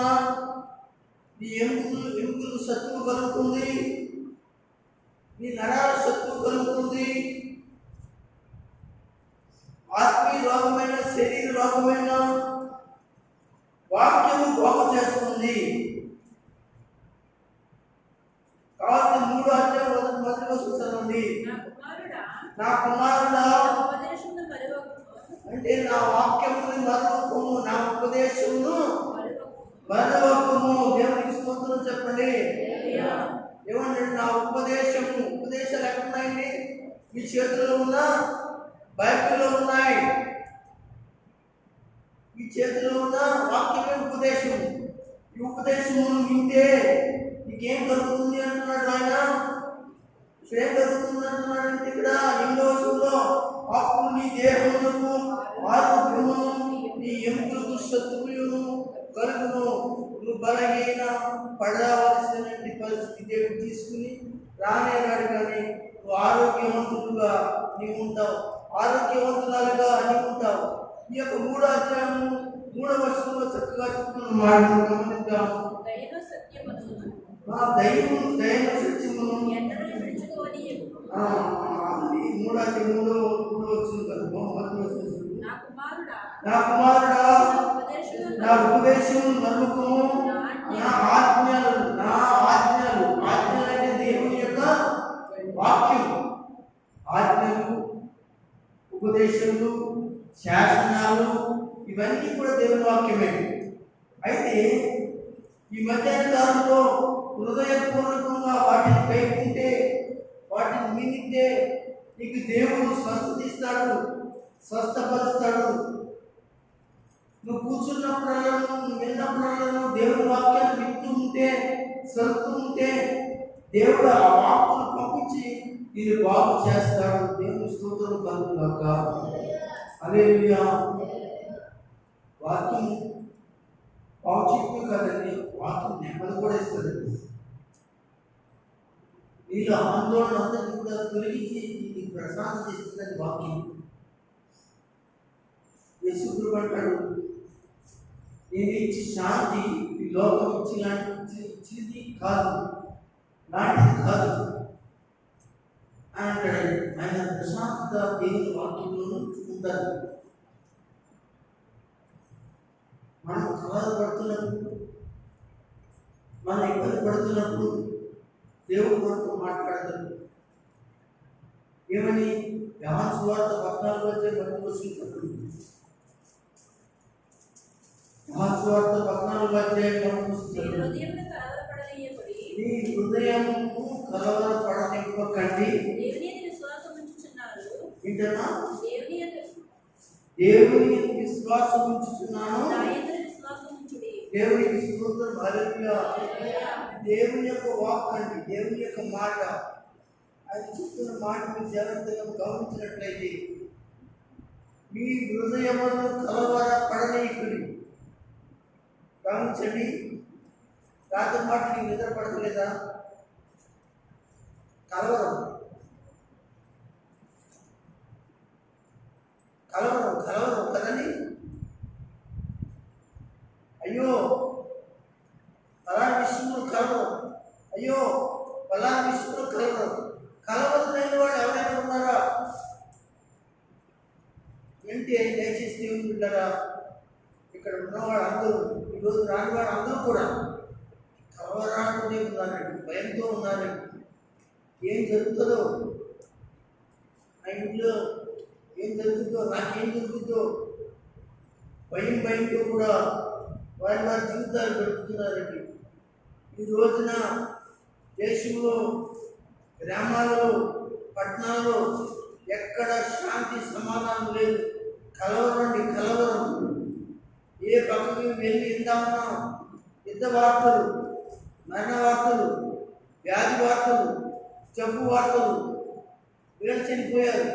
నీ ఎముకలు సత్తువు కలుగుతుంది, నీ నరాల సత్తువు కలుగుతుంది. ఆత్మీయ రోగమైన, శరీర రోగమైన వాక్యము బాగు చేస్తుంది. కాబట్టి 3వ అధ్యాయం 1వ వచనం చదవండి. నా కుమారుడా, అంటే నా వాక్యముని మరవకుము, నా ఉపదేశమును మరవకుము. దేవునికి స్తోత్రం చెప్పండి. ఏమంటే నా ఉపదేశాలు ఎక్కడున్నాయండి? మీ చేతుల్లో ఉన్న బైబిల్లో ఉన్నాయి. ఈ చేతిలో ఉన్న వాక్యమే ఉపదేశం. ఈ ఉపదేశము వింటే నీకేం కలుగుతుంది అంటున్నాడు ఆయన. ఏం కలుగుతుంది అంటున్నాడు అంటే ఇక్కడ 8వ వచనంలో, అప్పుడు నీ దేహమునకు ఆరోగ్యమును నీ ఎముకలకు సత్తువును కలుగును. నువ్వు బలహీన పడవలసిన పరిస్థితి దేవుడు తీసుకుని రానేరాడు, కానీ నువ్వు ఆరోగ్యవంతుడుగా నీవు ఉంటావు, ఆరోగ్యవంతురాలుగా నీవు ఉంటావు. ఈ యొక్క 3వ అధ్యాయము 3వ వచనంలో చక్కగా చెప్తున్న మాటలు గమనిద్దాం. దయను సత్యమును దయను సత్యమును ఎన్నడూ విడుచుకోనియ్యకు. 3వ అధ్యాయంలో 3వ వచనం కదా, నా కుమారుడా, నా కుమారుడా నా ఉపదేశం నమ్మకము, నా ఆజ్ఞలు అంటే దేవుని యొక్క వాక్యం, ఆజ్ఞలు, ఉపదేశములు, శాసనాలు ఇవన్నీ కూడా దేవుని వాక్యమే. అయితే ఈ మధ్యాహ్న కాలంలో హృదయపూర్వకంగా వాటిని కైకుంటే, వాటిని మీనితే నీకు దేవుడు స్వస్థత ఇస్తాడు, స్వస్థపరుస్తాడు. నువ్వు కూర్చున్నప్పుడల్లా, నువ్వు విన్నప్పుడల్లా దేవుని వాక్యాన్ని వింటూ ఉంటే, చదువుతూ ఉంటే దేవుడు ఆ వాక్కును పంపించి ఇది బాగు చేస్తాడు. దేవుని స్తోత్రం కలుగుగాక. హల్లెలూయా. వాక్యం బాగు చెప్పు కదండి, వాక్యం నెమ్మది కూడా ఇస్తుందండి. నీలో ఆందోళన అందరినీ కూడా తొలగించి నీకు ప్రశాంతత ఇస్తుందని వాక్యం. యేసుక్రీస్తు అంటాడు, నేను ఇచ్చి శాంతి ఈ లోకం ఇచ్చినది కాదు, లాంటిది కాదు అని అంటాడు. ఆయన ప్రశాంతత దేవుని వాక్యంలో ఉంటారు. మనం కలవర పడుతున్నప్పుడు, మనం ఇబ్బంది పడుతున్నప్పుడు దేవుడు మనతో మాట్లాడతాడు. ఏమని? యోహాను సువార్త 14వ అధ్యాయం 1వ వచనం. యోహాను సువార్త 14వ అధ్యాయం 1వ వచనం. నీ హృదయము కలవరపడనివ్వకండి. ఏంటన్నా? దేవుని విశ్వాసం ఉంచుతున్నాను. దేవునికి స్తోత్రం. హల్లెలూయా. దేవుని యొక్క వాక్ అండి, దేవుని యొక్క మాట. ఆయన చెప్తున్న మాట మీరు జాగ్రత్తగా గమనించినట్లయితే, మీ హృదయమును కలవరపడనీయకుడి. గమనించండి, రాత్రి మాట నీకు నిద్ర పడతలేదా? కలవరం కలవరం కలవరం కదండి. అయ్యో ఫలానా విషయంలో కలవరం, అయ్యో ఫలానా విషయంలో కలవరం. కలవరం లేని వాళ్ళు ఎవరైనా ఉన్నారా? ఏంటి దయచేసి దేవుని బిడ్డలారా, ఇక్కడ ఉన్నవాడు అందరూ, ఈరోజు రానివాడు అందరూ కూడా కలవరాటనే ఉన్నారండి, భయంతో ఉన్నారండి. ఏం జరుగుతుందో, నా ఇంట్లో ఏం జరుగుతుందో, నాకేం జరుగుతుందో భయంతో కూడా వారి జీవితాలు గడుపుతున్నారండి. ఈ రోజున దేశంలో, గ్రామాలలో, పట్టణాల్లో ఎక్కడ శాంతి సమాధానం లేదు. కలవరం, ఏ పక్కకి వెళ్ళి ఇందామన్నా యుద్ధ వార్తలు, మరణ వార్తలు, వ్యాధి వార్తలు, జబ్బు వార్తలు. వీళ్ళు చనిపోయారు,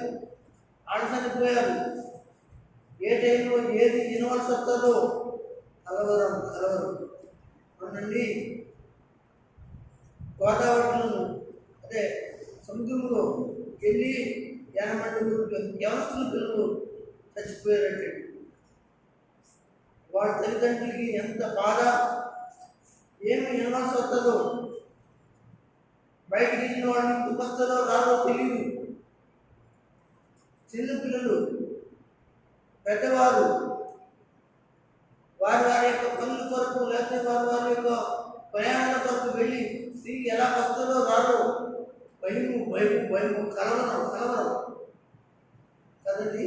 వాళ్ళు చనిపోయారు. ఏ టైంలో ఏది వినవలసి వస్తుందో కలవరం. అవునండి, గోదావరిలో అదే సముద్రంలో వెళ్ళి 80 మంది యవనస్తుల పిల్లలు చచ్చిపోయారంటే వాళ్ళ తల్లిదండ్రులకి ఎంత బాధ, ఏమి వినవలసి వస్తుందో, బయటికి వెళ్ళిన వాళ్ళని ఇంటికి వస్తుందో రాదో తెలియదు. చిన్నపిల్లలు, పెద్దవారు వారి యొక్క పనుల కొరకు, లేకపోతే వారి యొక్క ప్రయాణాల కొరకు వెళ్ళి తిరిగి ఎలా వస్తుందో రాదో భయము కలవరం కదండి.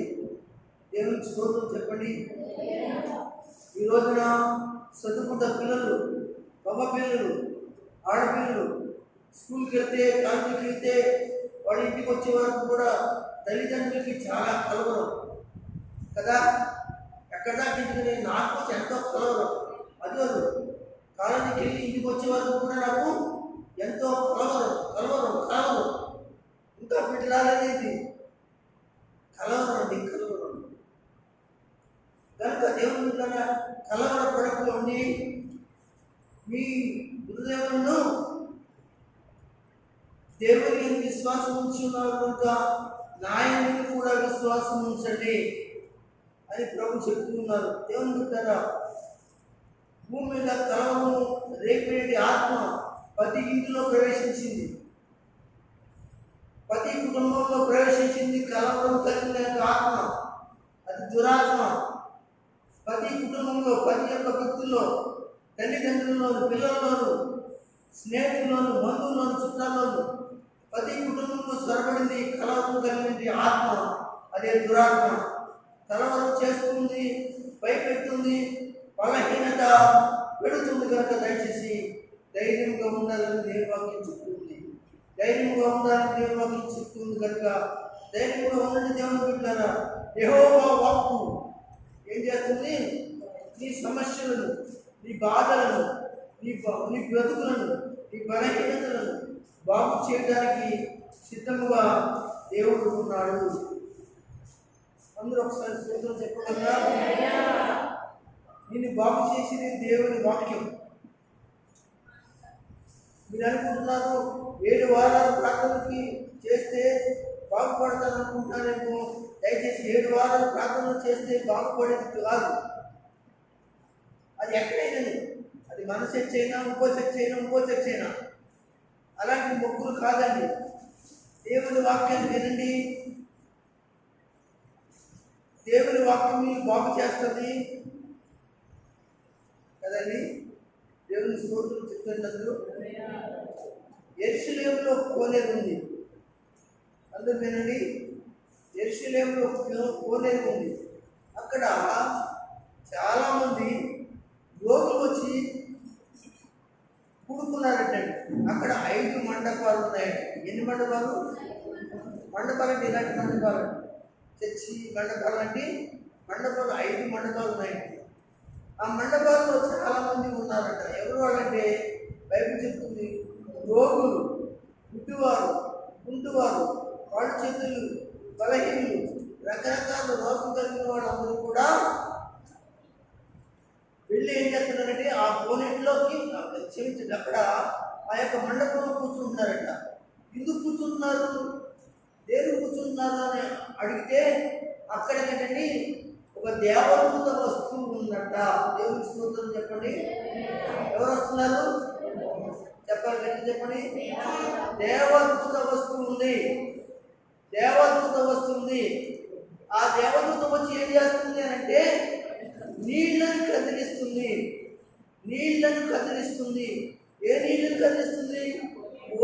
దేవునికి స్తోత్రం చెప్పండి. ఈ రోజున చదువుకుంట పిల్లలు, మగ పిల్లలు, ఆడపిల్లలు స్కూల్కి వెళ్తే, కాలేజీకి వెళ్తే వాడి ఇంటికి వచ్చే వరకు కూడా తల్లిదండ్రులకి చాలా కలవరం కదా. ఎక్కడ దాకా ఇంటికి నాకు ఎంతో కలవరం. అది కాలేజీకి వెళ్ళి ఇంటికి వచ్చే వరకు కూడా నాకు ఎంతో కలవరం. ఇంకా బిడ్డ రాలేదేంటి? కలవరం. కనుక దేవుని కలవరపడకండి. మీ హృదయములను దేవుని విశ్వాసం ఉంచున్నారు కనుక నా యందు కూడా విశ్వాసం ఉంచండి అని ప్రభు చెప్తున్నారు. దేవుని బిడ్డలారా, భూమి మీద కలవరం రేపేటి ఆత్మ ప్రతి ఇంటిలో ప్రవేశించింది, ప్రతి కుటుంబంలో ప్రవేశించింది. కలవరం కలిగిన ఆత్మ, అది దురాత్మ. ప్రతి కుటుంబంలో, ప్రతి ఒక్క వ్యక్తుల్లో, తల్లిదండ్రుల్లోను, పిల్లల్లోను, స్నేహితుల్లోను, బంధువుల్లోను, చుట్టాల్లోను ప్రతి కుటుంబంలో స్వరపడింది కలవరం కలిగినది ఆత్మ, అదే దురాత్మ. కలవరం చేస్తుంది, భయపెడుతుంది, బలహీనత పెడుతుంది. కనుక దయచేసి ధైర్యంగా ఉండాలని దేవుని వాక్యం చెప్తుంది. ధైర్యంగా ఉండాలని దేవుని వాక్యం చెప్తుంది. కనుక ధైర్యంగా ఉండండి దేవుని బిడ్డలారా. యెహోవా వాక్కు ఏం చేస్తుంది? నీ సమస్యలను, నీ బాధలను, నీ బ్రతుకులను, నీ బలహీనతలను బాగు చేయడానికి సిద్ధముగా దేవుడు ఉన్నాడు. అందరూ ఒకసారి స్తోత్రం చెప్పగలరా? నిన్ను బాగు చేసేది దేవుని వాక్యం. మీరు అనుకుంటున్నారు 7 వారాలు ప్రార్థనకి చేస్తే బాగుపడతాను అనుకుంటున్నారేమో. దయచేసి 7 వారాలు ప్రార్థన చేస్తే బాగుపడేది కాదు. అది ఎక్కడైనా, అది మన చర్చ అయినా, ఇంకో చర్చ అయినా, ఇంకో చర్చ అయినా, అలాంటి మొక్కులు కాదండి. దేవుని వాక్యాన్ని వినండి. దేవుని వాక్యం మీకు బాగు చేస్తుంది కదండి. దేవుని స్తోత్రం చెప్తున్నట్లు యెరూషలేములో కోనేరు ఉంది. అందరూ వినండి. యెరూషలేములో కోనేరు ఉంది. అక్కడ చాలామంది రోగులు వచ్చి కూడుకున్నారంటండి. అక్కడ 5 మండపాలు ఉన్నాయండి. ఎన్ని మండపాలు? మండపాలు అంటే ఇలాంటి మండపాలు, చర్చి మండపాలు అంటే మండపాలు 5 మండపాలు ఉన్నాయండి. ఆ మండపాల్లో చాలామంది ఉన్నారంట. ఎవరు వాళ్ళంటే బైబిల్ చెప్తుంది, రోగులు, గుడ్డివారు, కుంటువారు, కాళ్ళు చేతులు బలహీనులు, రకరకాల రోగం కలిగిన వాళ్ళందరూ కూడా వెళ్ళి ఏం చేస్తున్నారంటే ఆ కోనేటిలోకి క్షమించండి, అక్కడ ఆ యొక్క మండపంలో కూర్చుంటున్నారట. ఎందుకు కూర్చుంటున్నారు, దేనికి కూర్చుంటున్నారు అని అడిగితే అక్కడ ఏంటండి ఒక దేవదూత వస్తువు ఉందట. దేవుని స్తోత్రం చెప్పండి. ఎవరు వస్తున్నారు చెప్పాలి, గట్టి చెప్పండి. దేవదూత వస్తువు ఉంది. దేవదూత వస్తుంది. ఆ దేవదూత వచ్చి ఏం చేస్తుంది అని అంటే నీళ్లను కదిలిస్తుంది. నీళ్లను కదిలిస్తుంది. ఏ నీళ్లను కదిలిస్తుంది?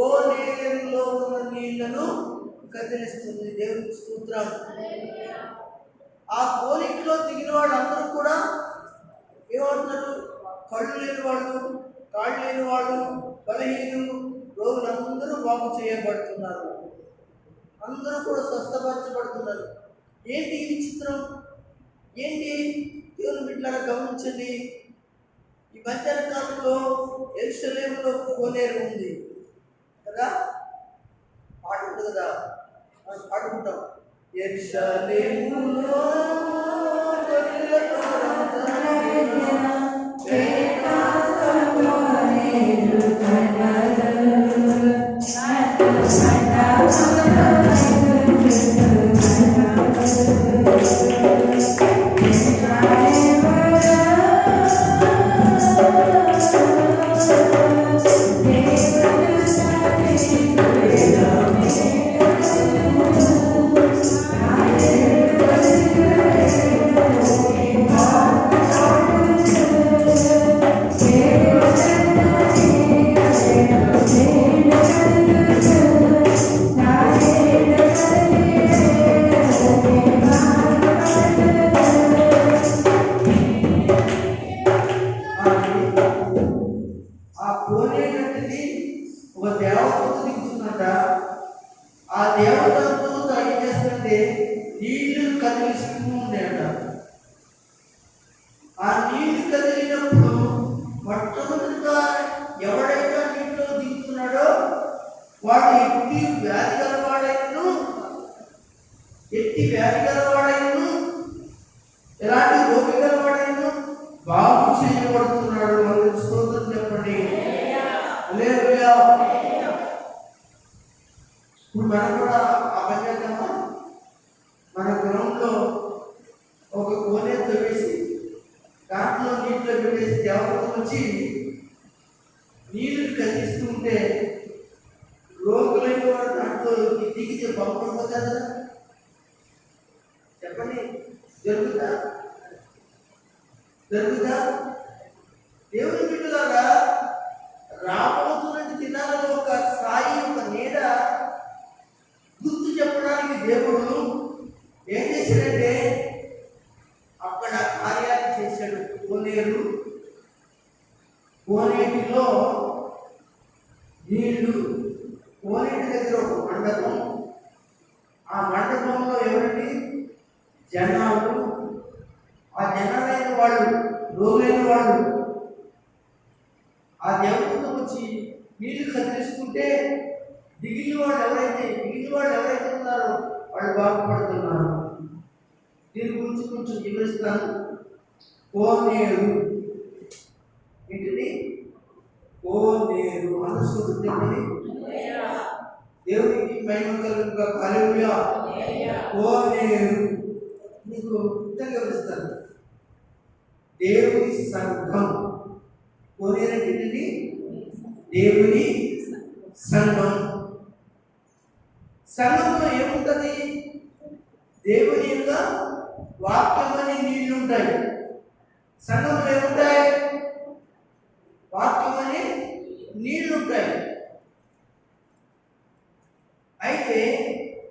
ఓ నేరులో ఉన్న నీళ్లను కదిలిస్తుంది. దేవునికి స్తోత్రం. ఆ కోరికలో దిగిన వాళ్ళందరూ కూడా ఏమంటున్నారు? కళ్ళు లేని వాళ్ళు, కాళ్ళు లేని వాళ్ళు, బలహీనులు, రోగులందరూ బాగు చేయబడుతున్నారు. అందరూ కూడా స్వస్థపరచబడుతున్నారు. ఏంటి ఈ విచిత్రం? ఏంటి? దేవుని బిడ్డలారా గమనించండి. ఈ మధ్యాహ్న కాలంలో యెరూషలేములో కోనేరు ఉంది కదా, పాట ఉంది కదా, మనం పాడుకుంటాం. యెరూషలేములో ఒక దేవదూత దిగుతుందంట. ఆ దేవదూత ఏం చేస్తుందంటే నీళ్లు కదిలిస్తూ ఉండేట. ఆ నీళ్లు కదిలినప్పుడు మొట్టమొదటిగా ఎవడైతే నీటిలో దిగుతున్నాడో వాడు ఎట్టి వ్యాధి గలవాడైనను, ఎలాంటి రోగి గలవాడైనను బాగు చేయబడుతున్నాడు. మనకు స్తోత్రం చెప్పండి. హల్లెలూయా. ఇప్పుడు మనం కూడా ఆ పని చేద్దామా? వచ్చి నీళ్లు కదిలిస్తుంటే రోగులైన వాడు దాంట్లో దిగితే పంపకపోతే కదా, చెప్పండి, జరుగుతా జరుగుతా? దేవుని బిడ్డలారా, రాబోతున్న దినాలలో ఒక స్థాయి, ఒక నీడ గుర్తు చెప్పడానికి దేవుడు ఏం చేశాడంటే అక్కడ కార్యాలు చేశాడు. కోనేటిలో నీళ్లు, కోనేటి దగ్గర ఒక మండపం, ఆ మండపంలో ఎవరండి? జనాలు. ఆ జనాలైన వాళ్ళు, రోగులైన వాళ్ళు ఆ దేవుడితో వచ్చి నీళ్లు కదిలిస్తుంటే మిగిలిన వాళ్ళు ఎవరైతే ఉన్నారో వాళ్ళు బాగుపడుతున్నారు. దీని గురించి కొంచెం వివరిస్తాను. కోనేరు ఏంటిది? కోనేరు. మనసు చెప్పండి, దేవునికి మహిమ కలుగుగా. హల్లెలూయా. కోనేరు మీకు ఉత్తగా వివరిస్తాను. దేవుని సంఘం. కోనేరు ఏంటిది? దేవుని సంఘం. సంఘంలో ఏముంటుంది? దేవుని యొక్క వాక్యం అనే నీళ్లు ఉంటాయి. సంఘంలో ఏముంటాయి? వాక్యం అనే నీళ్లు ఉంటాయి. అయితే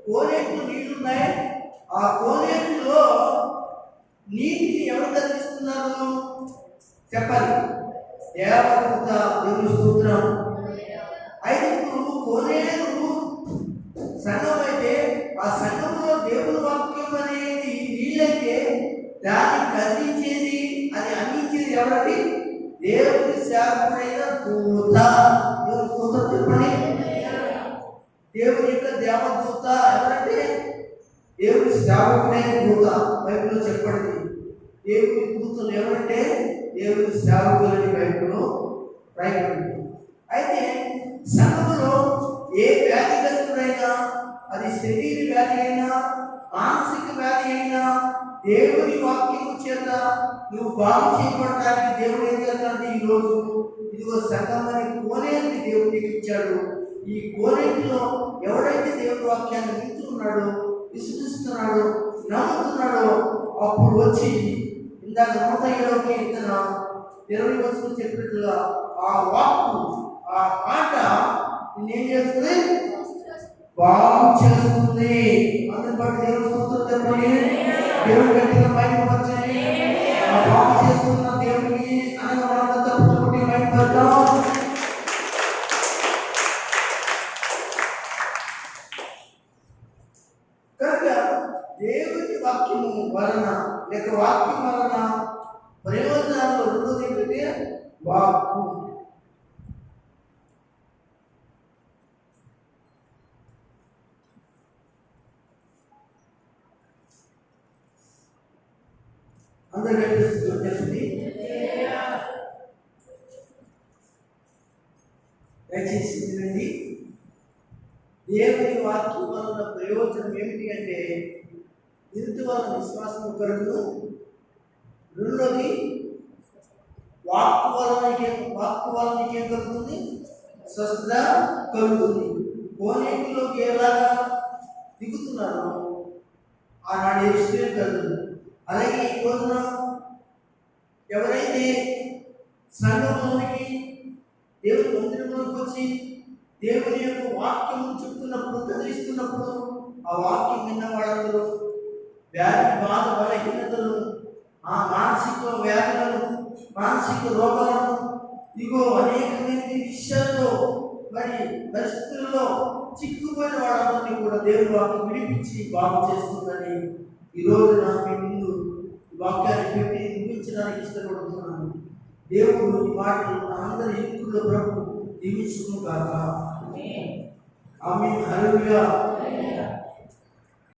కోనేటిలో నీళ్లు ఉన్నాయి. ఆ కోనేటిలో నీటిని ఎవరు కదిలిస్తున్నారు చెప్పాలి? దేవదూత. దేవుని స్తోత్రం. అయితే ఇప్పుడు కోనేరు సంఘం అయితే, ఆ సంఘంలో దేవుని వాక్యం అనేది నీళ్ళైతే దాన్ని కదిలించేది, అది అందించేది ఎవరండి? దేవుని సేవకుడైన దూత. దేవుని స్తోత్రం చెప్పండి. దేవుని యొక్క దేవదూత ఎవరంటే దేవుని సేవకుడైన దూత. బైబిల్లో చెప్పండి. దేవుని దూతలు ఎవరంటే దేవుని సేవకులని బైబిల్లో రాయబడింది. అయితే సంఘంలో ఏ వ్యాధిగ్రస్తుడైనా, అది శరీర వ్యాధి అయినా, మానసిక వ్యాధి అయినా, దేవుని వాక్యము చేత నువ్వు బాగు చేయబడటానికి దేవుడు ఏం చేస్తాడంటే ఈరోజు ఇదిగో సంఘం అని కోనేటిని దేవుడికి ఇచ్చాడు. ఈ కోనేటిలో ఎవడైతే దేవుని వాక్యాన్ని వింటున్నాడో, విశ్వసిస్తున్నాడో, నమ్ముతున్నాడో, అప్పుడు వచ్చి ఇందాక 107వ కీర్తన 20వ వచనం చెప్పినట్లుగా ఆ వాక్కు, ఆ మాట ఏం చేస్తుంది? బాగు చేస్తుంది. అందుని బట్టి దేవుని స్తోత్రం చెప్పండి. దేవుని గట్టిగా మహిమపరచండి. ఆ బాగు చేస్తున్న దేవునికి అనగా మనంతా తప్పుకొని మహిమపడతాం. కనుక దేవుని వాక్యము వలన లేక వాక్యం వలన ప్రయోజనాలు రెండోది ఏంటంటే వాక్కు. అందరికీ చెప్పండి. దయచేసి వినండి. దేవుని వాక్యం వలన ప్రయోజనం ఏమిటి అంటే ఇంటి వలన విశ్వాసం కలుగును. రెండోది వాక్కు వలన ఏం కలుగుతుంది? స్వస్థత కలుగుతుంది. కోనేటిలోకి ఎలాగా దిగుతున్నారో ఆనాడు ఎరుషలేము కలుగుతుంది. అలాగే ఈ రోజున ఎవరైతే సంఘంలోనికి, దేవుని మందిరంలోకి వచ్చి దేవుని యొక్క వాక్యం చెప్తున్నప్పుడు, కదిలిస్తున్నప్పుడు ఆ వాక్యం విన్న వాళ్ళందరూ వ్యాధి, బాధ, బలహీనతలు, ఆ మానసిక వ్యాధులను, మానసిక రోగాలను, ఇగో అనేకమైన విషయాల్లో మరి పరిస్థితుల్లో చిక్కుపోయిన వాళ్ళందరినీ కూడా దేవుని వాక్యం విడిపించి బాగు చేస్తుందని ఈరోజు మీ ముందు వాక్యాన్ని పెట్టి ముగించడానికి ఇష్టపడుతున్నాను. దేవుడు ఈ మాటలు అందరి ఇంట్లో ప్రభు దీవించును గాక. ఆమేన్. హల్లెలూయా.